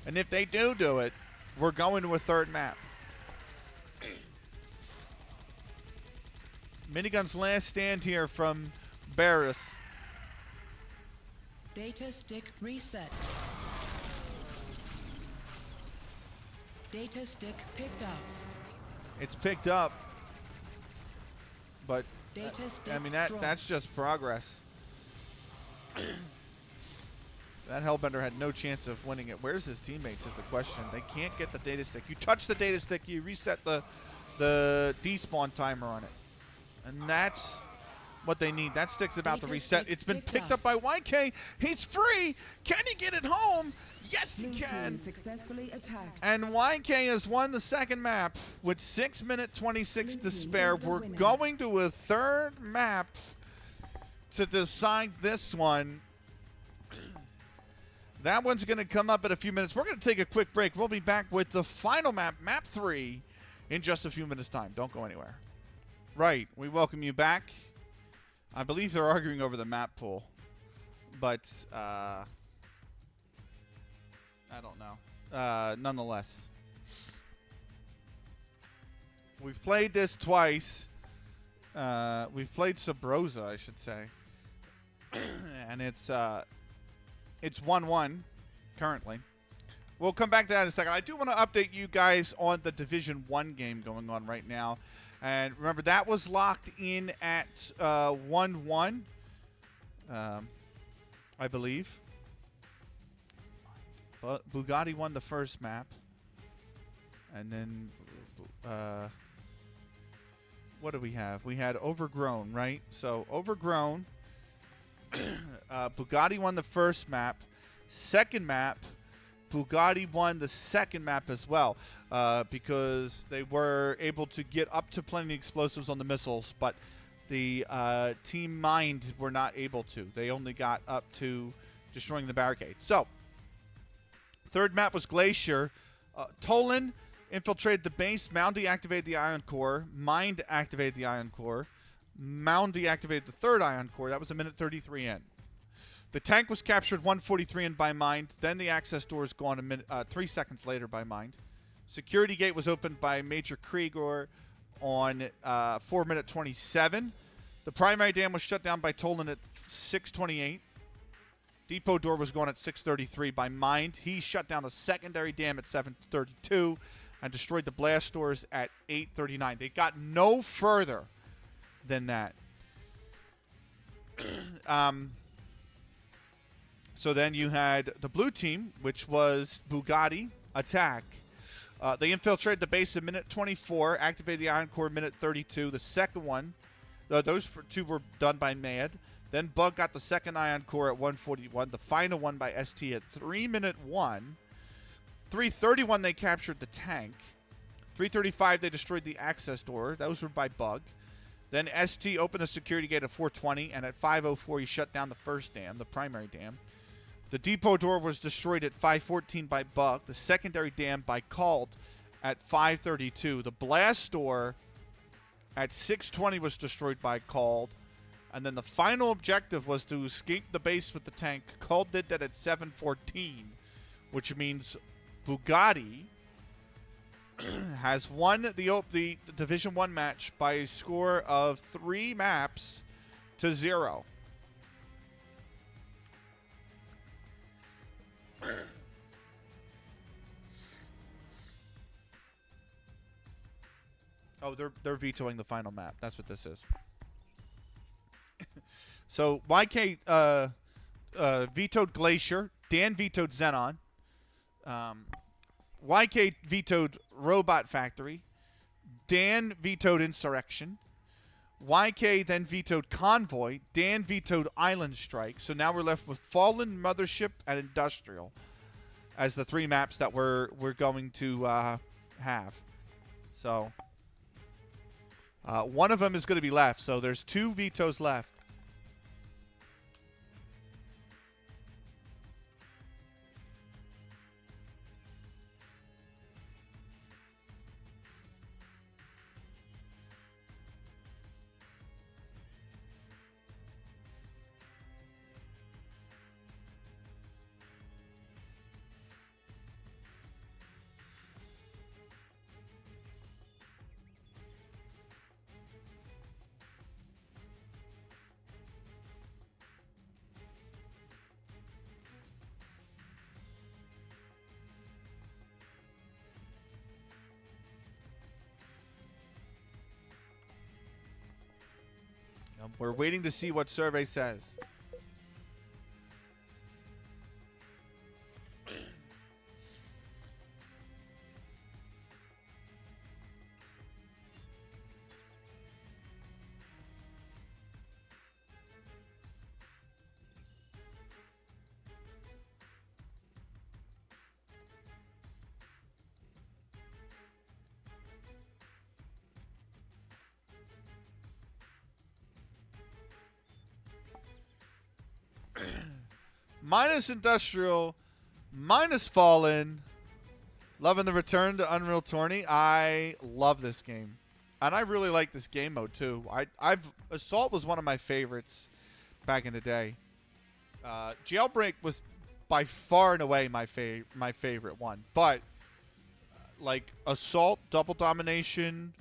Speaker 1: And if they do it, we're going to a 3rd map. Minigun's last stand here from Barris.
Speaker 2: Data stick reset. Data stick picked up.
Speaker 1: It's picked up, but
Speaker 2: Data stick
Speaker 1: I mean
Speaker 2: dropped.
Speaker 1: that's just progress. That Hellbender had no chance of winning it. Where's his teammates is the question. They can't get the data stick. You touch the data stick, you reset the despawn timer on it. And that's what they need. That stick's about to
Speaker 2: Data
Speaker 1: reset.
Speaker 2: stick
Speaker 1: It's been
Speaker 2: picked
Speaker 1: picked
Speaker 2: up.
Speaker 1: up by YK. He's free. Can he get it home? Yes, he
Speaker 3: Blue
Speaker 1: can.
Speaker 3: team successfully attacked.
Speaker 1: And YK has won the 2nd map with 6 minute 26 to
Speaker 3: Blue team
Speaker 1: spare.
Speaker 3: is the
Speaker 1: We're
Speaker 3: winner.
Speaker 1: going to a 3rd map to decide this one. That one's going to come up in a few minutes. We're going to take a quick break. We'll be back with the final map, map 3, in just a few minutes' time. Don't go anywhere. Right, we welcome you back. I believe they're arguing over the map pool, but I don't know. Nonetheless, we've played this twice. We've played Sabrosa, I should say, and it's 1-1 currently. We'll come back to that in a second. I do want to update you guys on the Division 1 game going on right now. And remember, that was locked in at 1-1, I believe. But Bugatti won the first map. And then, what do we have? We had Overgrown, right? So, Overgrown, Bugatti won the first map. Second map, Bugatti won the second map as well, because they were able to get up to plenty of explosives on the missiles, but the Team Mind were not able to. They only got up to destroying the barricade. So, third map was Glacier. Tolan infiltrated the base. Mound deactivated the ion core. Mind activated the ion core. Mound deactivated the third ion core. That was a minute 33 in. The tank was captured 143 in by Mind. Then the access door was gone 3 seconds later by Mind. Security gate was opened by Major Krieger on 4 minute 27. The primary dam was shut down by Tolan at 6:28. Depot door was gone at 6:33 by Mind. He shut down the secondary dam at 7:32 and destroyed the blast doors at 8:39. They got no further than that. So then you had the blue team, which was Bugatti, attack. They infiltrated the base in minute 24, activated the ion core minute 32. The second one, those two were done by Mad. Then Bug got the second ion core at 141. The final one by ST at 3 minute 1. 3:31 they captured the tank. 3:35 they destroyed the access door. Those were by Bug. Then ST opened the security gate at 4:20, and at 5:04 he shut down the first dam, the primary dam. The depot door was destroyed at 5:14 by Bug. The secondary dam by Called at 5:32. The blast door at 6:20 was destroyed by Called. And then the final objective was to escape the base with the tank. Called did that at 7:14, which means Bugatti has won the Division 1 match by a score of 3 maps to 0. Oh, they're vetoing the final map. That's what this is. So YK vetoed Glacier. Dan vetoed Xenon. YK vetoed Robot Factory. Dan vetoed Insurrection. YK then vetoed Convoy. Dan vetoed Island Strike. So now we're left with Fallen, Mothership, and Industrial as the 3 maps that we're going to have. So one of them is going to be left. So there's 2 vetoes left. We're waiting to see what survey says. Minus Industrial, minus Fallen. Loving the return to Unreal Tourney. I love this game. And I really like this game mode too. Assault was one of my favorites back in the day. Jailbreak was by far and away my favorite one. But like Assault, Double Domination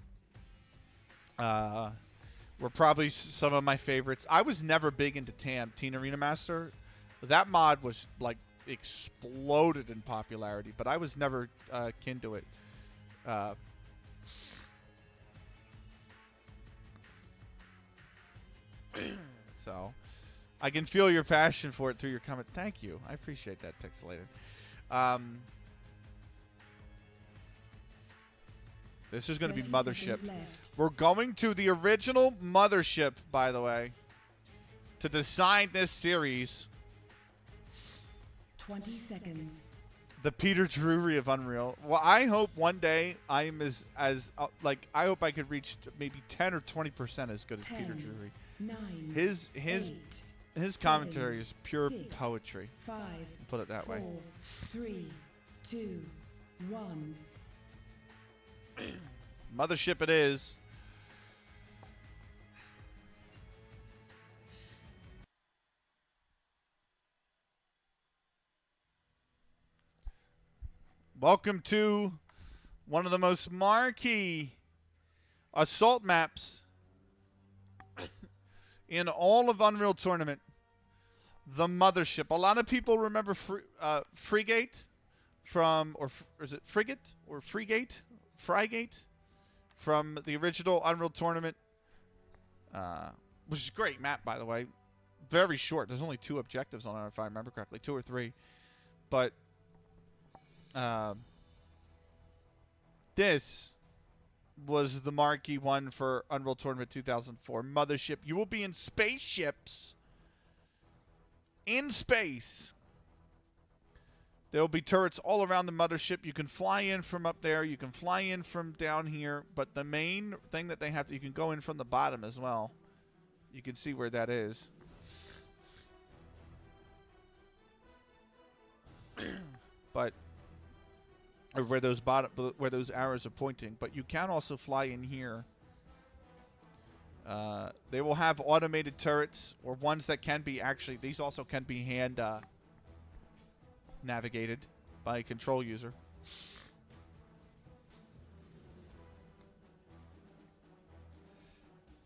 Speaker 1: were probably some of my favorites. I was never big into TAM, Teen Arena Master. That mod was like exploded in popularity, but I was never kin to it. So I can feel your passion for it through your comment. Thank you. I appreciate that, Pixelated. This is going to be
Speaker 3: 30
Speaker 1: Mothership.
Speaker 3: seconds left.
Speaker 1: We're going to the original Mothership, by the way, to decide this series.
Speaker 3: 20 seconds.
Speaker 1: The Peter Drury of Unreal. Well, I hope one day I am as like I hope I could reach maybe 10 or 20% as good as
Speaker 3: 10,
Speaker 1: Peter Drury.
Speaker 3: 9,
Speaker 1: His
Speaker 3: 8,
Speaker 1: commentary is pure
Speaker 3: 6,
Speaker 1: poetry.
Speaker 3: 5,
Speaker 1: Put it that
Speaker 3: 4,
Speaker 1: way.
Speaker 3: 3, 2, 1.
Speaker 1: Mothership it is. Welcome to one of the most marquee assault maps in all of Unreal Tournament. The Mothership. A lot of people remember Frigate from, or is it Frigate or Frigate? Frigate from the original Unreal Tournament, which is a great map, by the way. Very short. There's only 2 objectives on it, if I remember correctly, 2 or 3. But this was the marquee one for Unreal Tournament 2004. Mothership. You will be in spaceships in space. There will be turrets all around the mothership. You can fly in from up there. You can fly in from down here. But the main thing that they have to, you can go in from the bottom as well. You can see where that is. But or where those arrows are pointing. But you can also fly in here. They will have automated turrets, or ones that can be actually. These also can be hand navigated by a control user.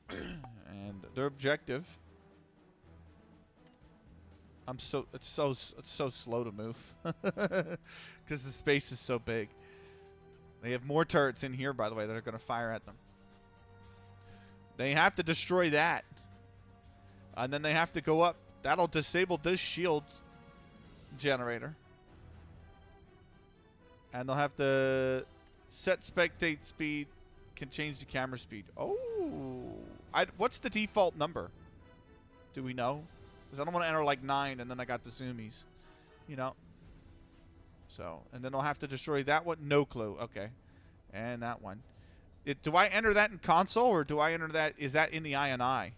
Speaker 1: And their objective. It's so slow to move because the space is so big. They have more turrets in here, by the way, that are going to fire at them. They have to destroy that, and then they have to go up. That'll disable this shield generator, and they'll have to set spectate speed. Can change the camera speed. Oh, what's the default number? Do we know? Because I don't want to enter like 9 and then I got the zoomies, you know. So, and then I'll have to destroy that one. No clue. Okay, and that one. Do I enter that in console, or do I enter that? Is that in the INI?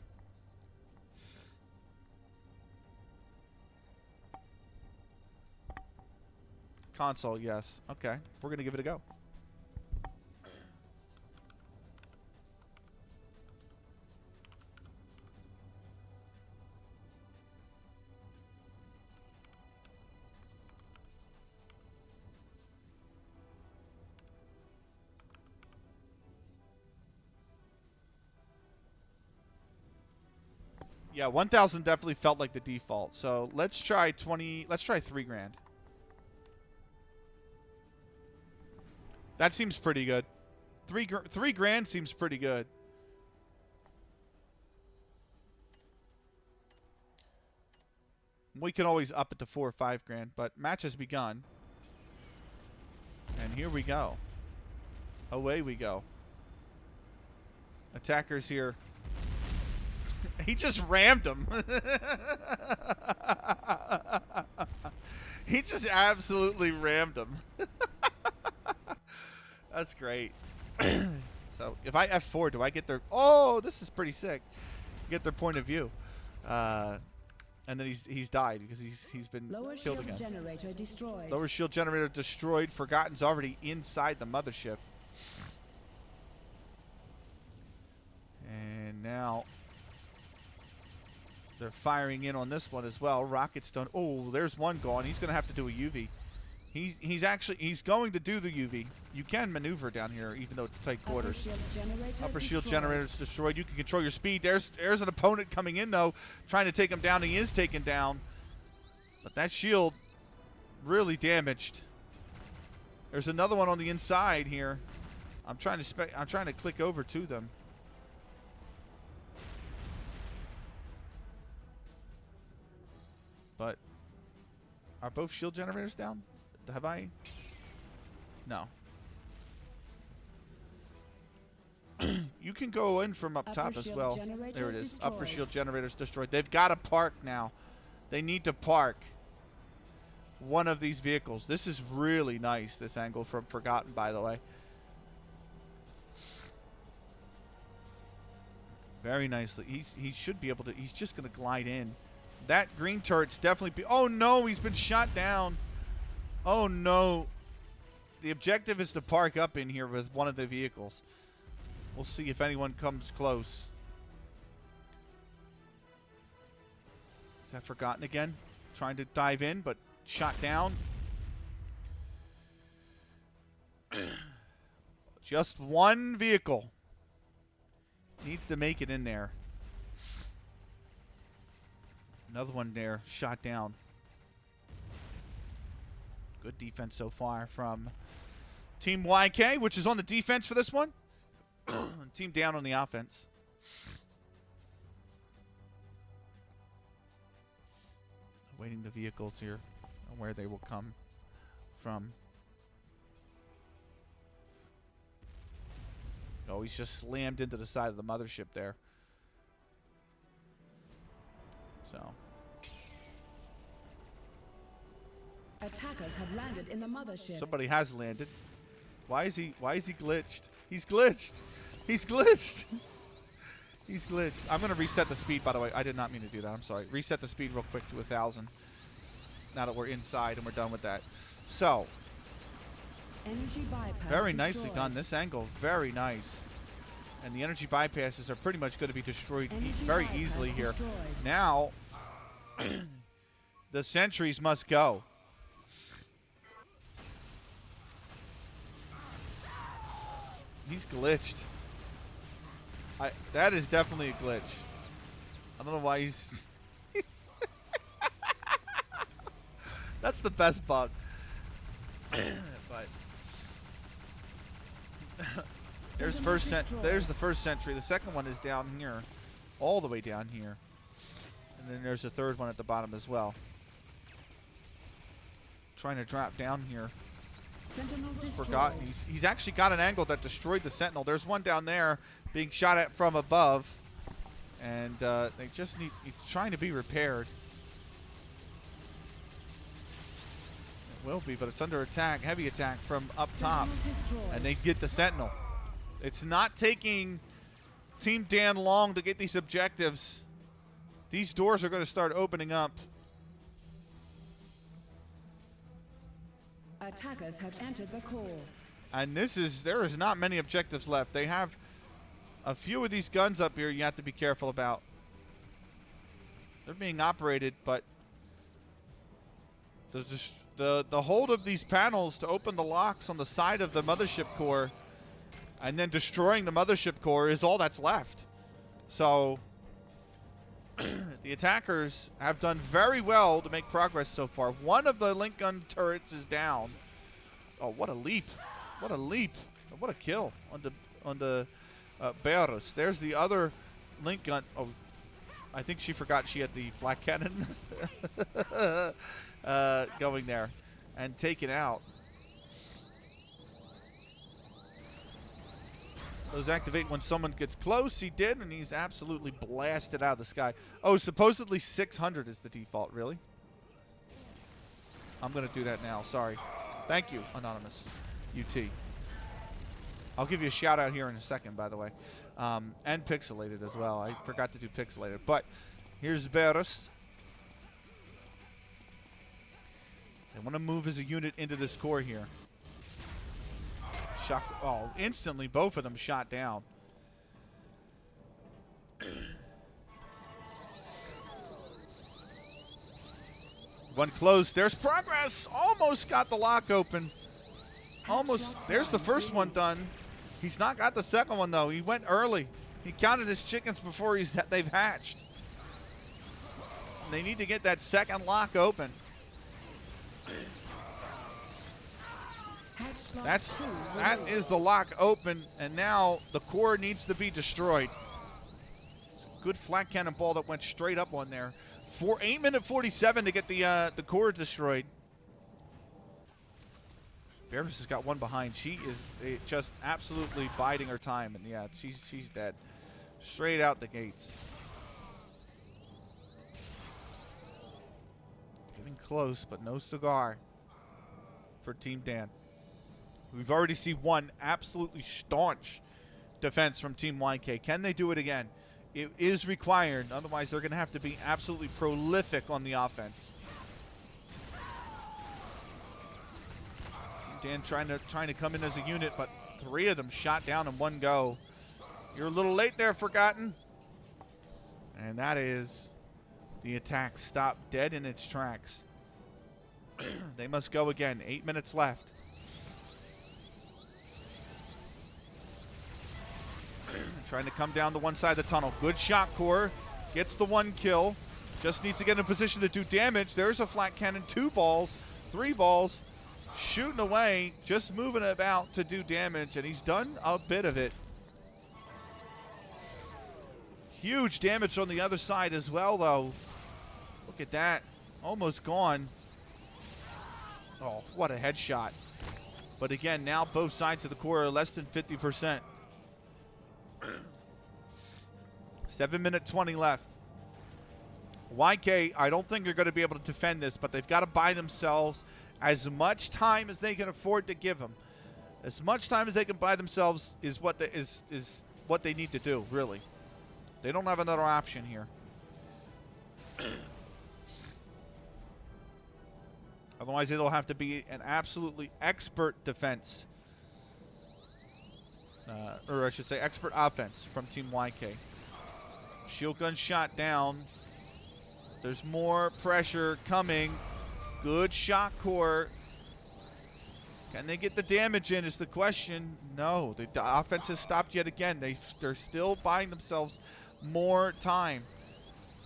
Speaker 1: Console, yes. Okay, we're gonna give it a go. Yeah, 1,000 definitely felt like the default. So let's try 20. Let's try 3 grand. That seems pretty good. 3 grand seems pretty good. We can always up it to 4 or 5 grand, but match has begun. And here we go. Away we go. Attackers here. He just rammed him. He just absolutely rammed him. That's great. So if I F4, do I get their... Oh, this is pretty sick. Get their point of view. And then he's died because he's been
Speaker 3: Lower
Speaker 1: killed
Speaker 3: shield
Speaker 1: again.
Speaker 3: generator destroyed.
Speaker 1: Lower shield generator destroyed. Forgotten's already inside the mothership. And now they're firing in on this one as well. Rocket's done. Oh, there's one gone. He's going to have to do a UV. He's going to do the UV. You can maneuver down here, even though it's tight quarters. Upper shield generator is destroyed. You can control your speed. There's an opponent coming in, though, trying to take him down. He is taken down. But that shield really damaged. There's another one on the inside here. I'm trying to click over to them. But are both shield generators down? Have I? No. You can go in from up top as well. There it is. Upper shield generators destroyed. They've got to park now. They need to park one of these vehicles. This is really nice, this angle from Forgotten, by the way. Very nicely. He should be able to. He's just going to glide in. That green turret's definitely... Oh, no. He's been shot down. Oh, no. the objective is to park up in here with one of the vehicles. We'll see if anyone comes close. Is that Forgotten again? Trying to dive in, but shot down. Just one vehicle needs to make it in there. Another one there, shot down. Good defense so far from Team YK, which is on the defense for this one. Team down on the offense. Awaiting the vehicles here and where they will come from. Oh, he's just slammed into the side of the mothership there. So.
Speaker 2: Attackers have landed in the mothership.
Speaker 1: Somebody has landed. Why is he glitched? He's glitched. He's glitched. He's glitched. I'm going to reset the speed, by the way. I did not mean to do that. I'm sorry. Reset the speed real quick to 1,000. Now that we're inside and we're done with that. So.
Speaker 2: Energy bypass
Speaker 1: Very nicely
Speaker 2: destroyed.
Speaker 1: done. This angle, very nice. And the energy bypasses are pretty much going to be destroyed very easily here.
Speaker 2: Destroyed.
Speaker 1: Now, the sentries must go. He's glitched. That is definitely a glitch. I don't know why he's... That's the best bug. But... There's the first sentry. The second one is down here. All the way down here. And then there's a third one at the bottom as well. Trying to drop down here. Forgotten. He's actually got an angle that destroyed the Sentinel. There's one down there being shot at from above. And they just need... He's trying to be repaired. It will be, but it's under attack. Heavy attack from up top. And they get the Sentinel. It's not taking Team Dan long to get these objectives. These doors are going to start opening up.
Speaker 2: Attackers have entered the core.
Speaker 1: And there is not many objectives left. They have a few of these guns up here you have to be careful about. They're being operated, but the hold of these panels to open the locks on the side of the mothership core and then destroying the mothership core is all that's left. So the attackers have done very well to make progress so far. One of the link gun turrets is down. Oh, what a leap. What a leap. What a kill on the Bearus. There's the other link gun. Oh, I think she forgot she had the flak cannon going there and taken out. Those activate when someone gets close. He did, and he's absolutely blasted out of the sky. Oh, supposedly 600 is the default. Really? I'm going to do that now. Sorry. Thank you, Anonymous UT. I'll give you a shout out here in a second, by the way. And Pixelated as well. I forgot to do Pixelated. But here's Bearus. They want to move as a unit into this core here. Oh, instantly both of them shot down. One close. There's progress. Almost got the lock open. Almost. There's the first one done. He's not got the second one, though. He went early. He counted his chickens before they've hatched. They need to get that second lock open. That is the lock open, and now the core needs to be destroyed. Good flat cannonball that went straight up on there. 8 minute 47 to get the core destroyed. Bearus has got one behind. She is just absolutely biding her time, and yeah, she's dead. Straight out the gates. Getting close, but no cigar for Team Dan. We've already seen one absolutely staunch defense from Team YK. Can they do it again? It is required. Otherwise, they're going to have to be absolutely prolific on the offense. Team Dan trying to come in as a unit, but 3 of them shot down in one go. You're a little late there, Forgotten. And that is the attack stopped dead in its tracks. They must go again. 8 minutes left. Trying to come down the one side of the tunnel. Good shot, Core. Gets the 1 kill. Just needs to get in a position to do damage. There's a flat cannon. 2 balls. 3 balls. Shooting away. Just moving about to do damage. And he's done a bit of it. Huge damage on the other side as well, though. Look at that. Almost gone. Oh, what a headshot. But again, now both sides of the core are less than 50%. 7 minute 20 left. YK, I don't think they're going to be able to defend this, but they've got to buy themselves as much time as they can afford to give them. As much time as they can buy themselves is what they need to do, really. They don't have another option here. Otherwise, it'll have to be an absolutely expert defense. Or I should say expert offense from Team YK. Shield gun shot down. There's more pressure coming. Good shot core. Can they get the damage in is the question. No, the offense has stopped yet again. They're still buying themselves more time.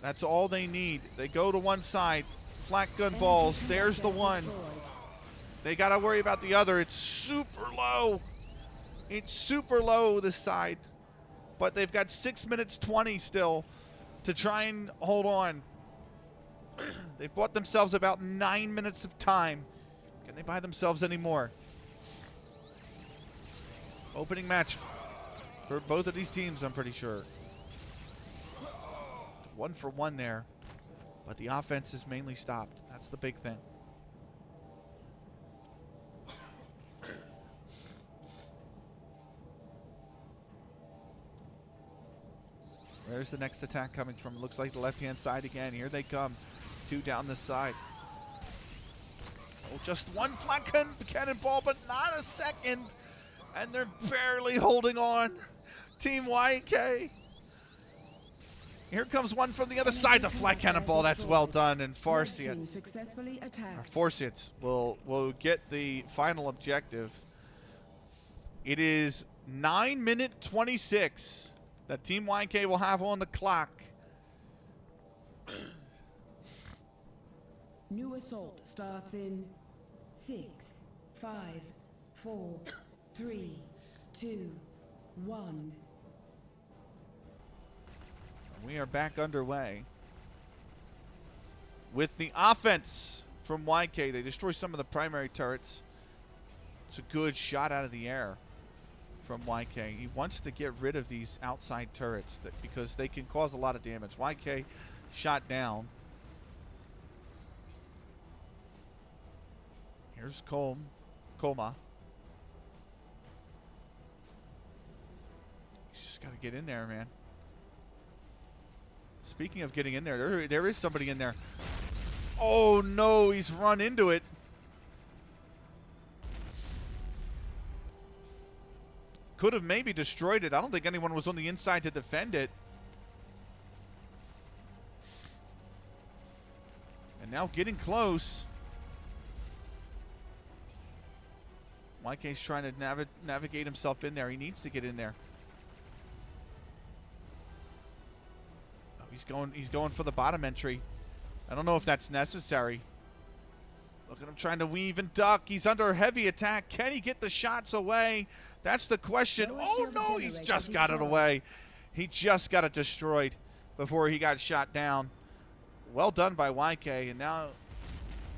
Speaker 1: That's all they need. They go to one side. Flat gun balls. There's the one. They got to worry about the other. It's super low. It's super low this side. But they've got 6 minutes 20 still to try and hold on. They've bought themselves about 9 minutes of time. Can they buy themselves any more? Opening match for both of these teams, I'm pretty sure. 1 for 1 there. But the offense is mainly stopped. That's the big thing. Where's the next attack coming from? Looks like the left-hand side again. Here they come. 2 down this side. Oh, just 1 flat cannonball, but not a second. And they're barely holding on. Team YK. Here comes one from the other side. The flat cannonball. That's well done. And Farsians will get the final objective. It is 9 minute 26 that Team YK will have on the clock.
Speaker 3: New assault starts in 6, 5, 4, 3, 2, 1.
Speaker 1: We are back underway with the offense from YK. They destroy some of the primary turrets. It's a good shot out of the air from YK. He wants to get rid of these outside turrets because they can cause a lot of damage. YK shot down. Here's Koma. He's just got to get in there, man. Speaking of getting in there, there is somebody in there. Oh no, he's run into it. Could have maybe destroyed it. I don't think anyone was on the inside to defend it. And now getting close. YK's trying to navigate himself in there. He needs to get in there. He's going for the bottom entry. I don't know if that's necessary. Look at him trying to weave and duck. He's under heavy attack. Can he get the shots away? That's the question. Oh no, he's just got it away. He just got it destroyed before he got shot down. Well done by YK. And now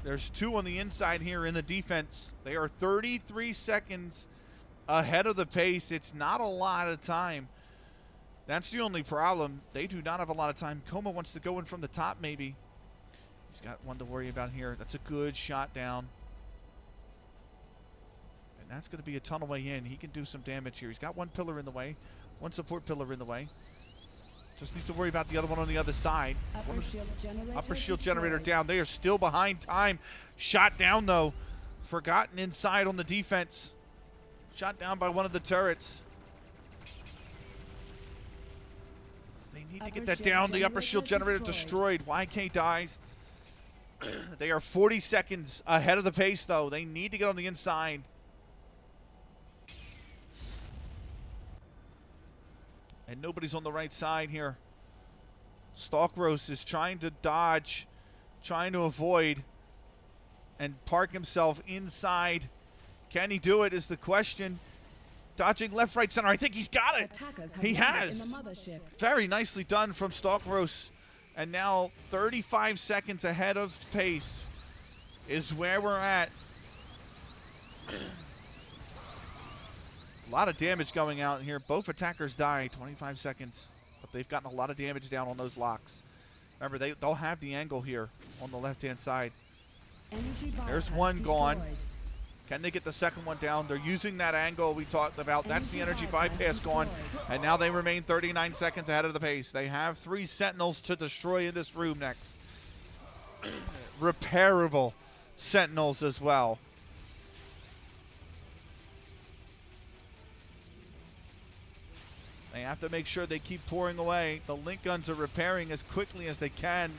Speaker 1: there's 2 on the inside here in the defense. They are 33 seconds ahead of the pace. It's not a lot of time. That's the only problem. They do not have a lot of time. Koma wants to go in from the top, maybe. He's got one to worry about here. That's a good shot down. And that's going to be a tunnel way in. He can do some damage here. He's got 1 pillar in the way. 1 support pillar in the way. Just needs to worry about the other one on the other side. Upper shield generator down. They are still behind time. Shot down, though. forgotten inside on the defense. Shot down by one of the turrets. They need to get that down. The upper shield generator destroyed. YK dies. They are 40 seconds ahead of the pace, though. They need to get on the inside. And nobody's on the right side here. Stalkros is trying to dodge, trying to avoid, and park himself inside. Can he do it is the question. Dodging left, right, center. I think he's got it. He has. Very nicely done from Stalkros. And now 35 seconds ahead of pace is where we're at. A lot of damage going out here. Both attackers die, 25 seconds. But they've gotten a lot of damage down on those locks. Remember, they'll have the angle here on the left-hand side. There's one gone. Can they get the second one down? They're using that angle we talked about. That's the energy bypass gone. And now they remain 39 seconds ahead of the pace. They have 3 sentinels to destroy in this room next. Repairable sentinels as well. They have to make sure they keep pouring away. The link guns are repairing as quickly as they can.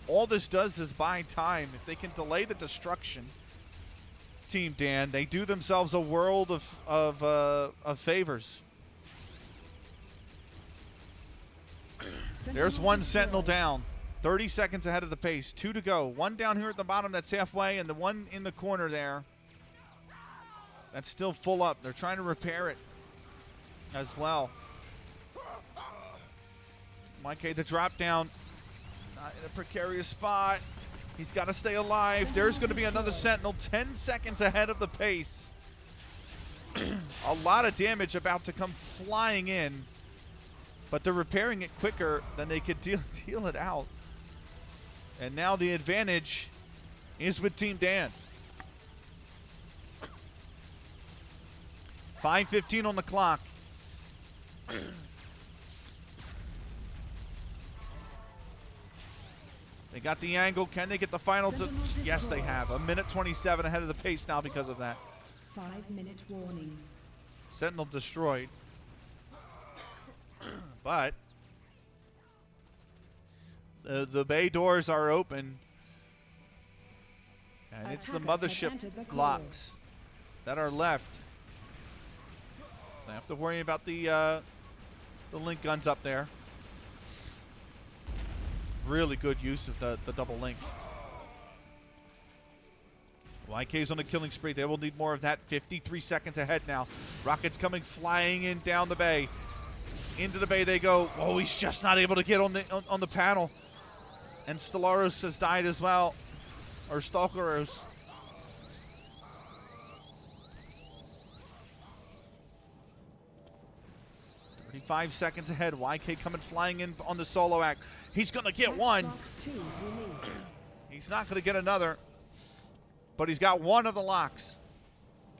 Speaker 1: All this does is buy time. If they can delay the destruction, Team Dan, they do themselves a world of favors. There's one sentinel down. 30 seconds ahead of the pace. 2 to go. One down here at the bottom that's halfway, and the one in the corner there that's still full up. They're trying to repair it as well. Mike, the drop down, not in a precarious spot. He's got to stay alive. There's going to be another sentinel 10 seconds ahead of the pace. A lot of damage about to come flying in, but they're repairing it quicker than they could deal it out. And now the advantage is with Team Dan. 5:15 on the clock. They got the angle. Can they get the final? Yes, they have. 1:27 ahead of the pace now because of that.
Speaker 3: 5-minute warning.
Speaker 1: Sentinel destroyed. But the bay doors are open. And it's the mothership locks that are left. They have to worry about the link guns up there. Really good use of the double link. YK's on a killing spree. They will need more of that. 53 seconds ahead now. Rockets coming flying in down the bay. Into the bay they go. Oh, he's just not able to get on the panel. And Stellaros has died as well. Or Stalkeros. Five seconds ahead. YK coming flying in on the solo act. He's going to get one. He's not going to get another. But he's got one of the locks.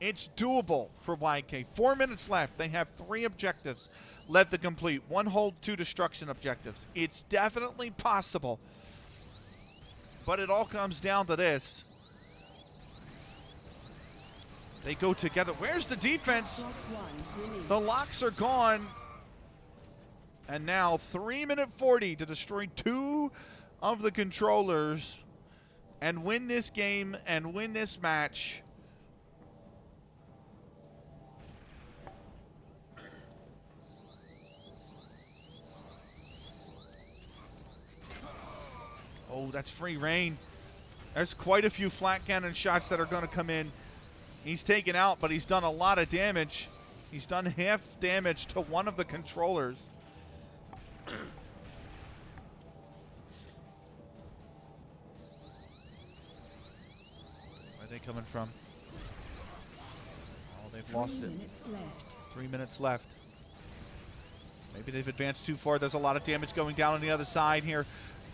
Speaker 1: It's doable for YK. 4 minutes left. They have 3 objectives left to complete. 1 hold, 2 destruction objectives. It's definitely possible. But it all comes down to this. They go together. Where's the defense? The locks are gone. And now 3:40 to destroy 2 of the controllers and win this game and win this match. Oh, that's free reign. There's quite a few flat cannon shots that are going to come in. He's taken out, but he's done a lot of damage. He's done half damage to one of the controllers. Where are they coming from? Oh, they've lost it. 3 minutes left. Maybe they've advanced too far. There's a lot of damage going down on the other side here.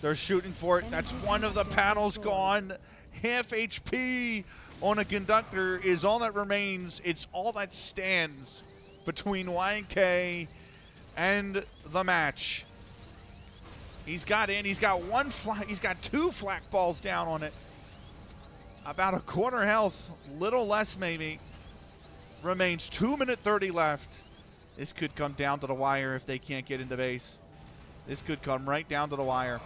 Speaker 1: They're shooting for it. That's one of the panels gone. Half HP on a conductor is all that remains. It's all that stands between YK and the match. He's got in. He's got 2 flak balls down on it. about a quarter health, little less maybe. Remains 2 minute 30 left. This could come down to the wire if they can't get into base. This could come right down to the wire.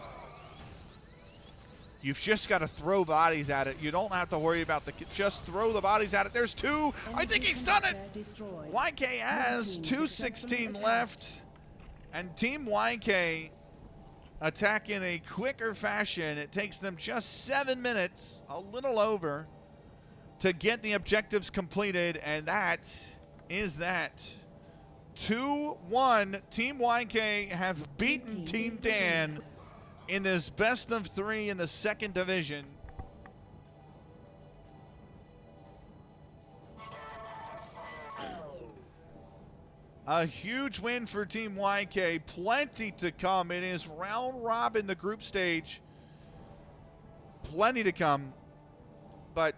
Speaker 1: You've just got to throw bodies at it. You don't have to worry about just throw the bodies at it. There's two. I think he's done it. YK has 2:16 left. And Team YK attack in a quicker fashion. It takes them just 7 minutes, a little over, to get the objectives completed. And that is that. 2-1. Team YK have beaten Team Dan in this best of 3 in the second division. A huge win for Team YK. Plenty to come. It is round robin, the group stage. Plenty to come. But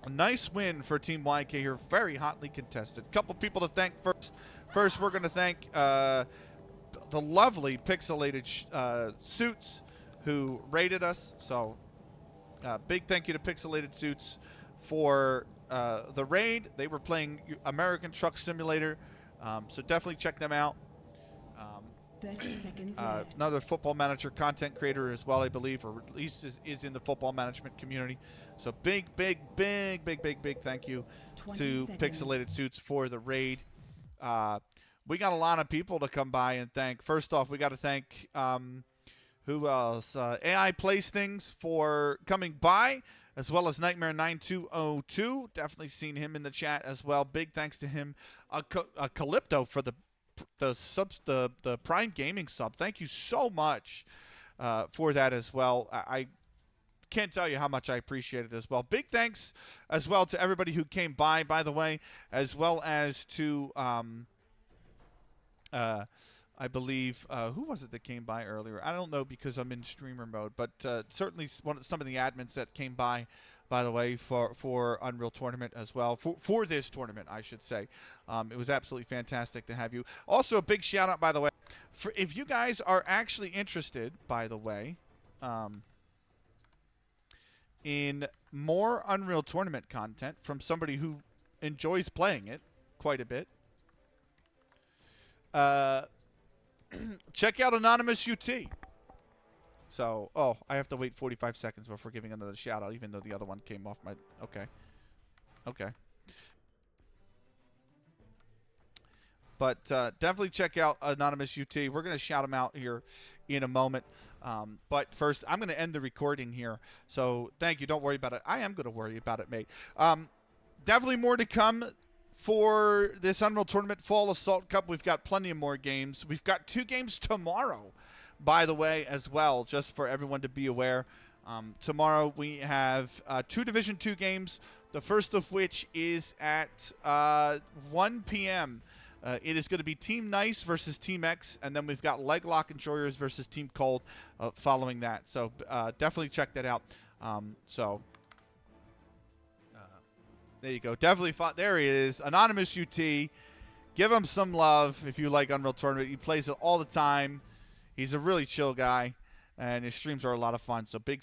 Speaker 1: a nice win for Team YK here. Very hotly contested. A couple people to thank first. First, we're going to thank the lovely Pixelated Suits who rated us. So big thank you to Pixelated Suits for the raid. They were playing American Truck Simulator, so definitely check them out.
Speaker 3: 30 seconds left.
Speaker 1: Another Football Manager content creator as well, I believe, or at least is in the football management community. So big thank you to Pixelated Suits for the raid. We got a lot of people to come by and thank. First off, we got to thank, who else? AI Plays Things for coming by, as well as Nightmare9202. Definitely seen him in the chat as well. Big thanks to him. Calypto for the Prime Gaming sub. Thank you so much for that as well. I can't tell you how much I appreciate it as well. Big thanks as well to everybody who came by the way, as well as to I believe, who was it that came by earlier? I don't know because I'm in streamer mode, but certainly some of the admins that came by the way, for Unreal Tournament as well, for this tournament, I should say. It was absolutely fantastic to have you. Also, a big shout out, by the way, for if you guys are actually interested, by the way, in more Unreal Tournament content from somebody who enjoys playing it quite a bit. Check out Anonymous UT. So, I have to wait 45 seconds before giving another shout out, even though the other one came off my. Okay. But definitely check out Anonymous UT. We're going to shout him out here in a moment. But first, I'm going to end the recording here. So thank you. Don't worry about it. I am going to worry about it, mate. Definitely more to come for this Unreal Tournament Fall Assault Cup. We've got plenty of more games. We've got 2 games tomorrow, by the way, as well, just for everyone to be aware. Tomorrow we have 2 Division 2 games, the first of which is at 1 p.m. It is going to be Team Nice versus Team X, and then we've got Leglock Enjoyers versus Team Cold following that. So definitely check that out. There you go. Definitely there he is. Anonymous UT. Give him some love if you like Unreal Tournament. He plays it all the time. He's a really chill guy, and his streams are a lot of fun. So big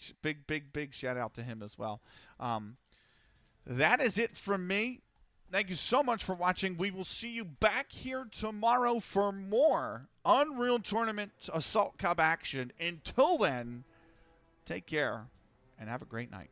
Speaker 1: shout out to him as well. That is it from me. Thank you so much for watching. We will see you back here tomorrow for more Unreal Tournament Assault Cup action. Until then, take care and have a great night.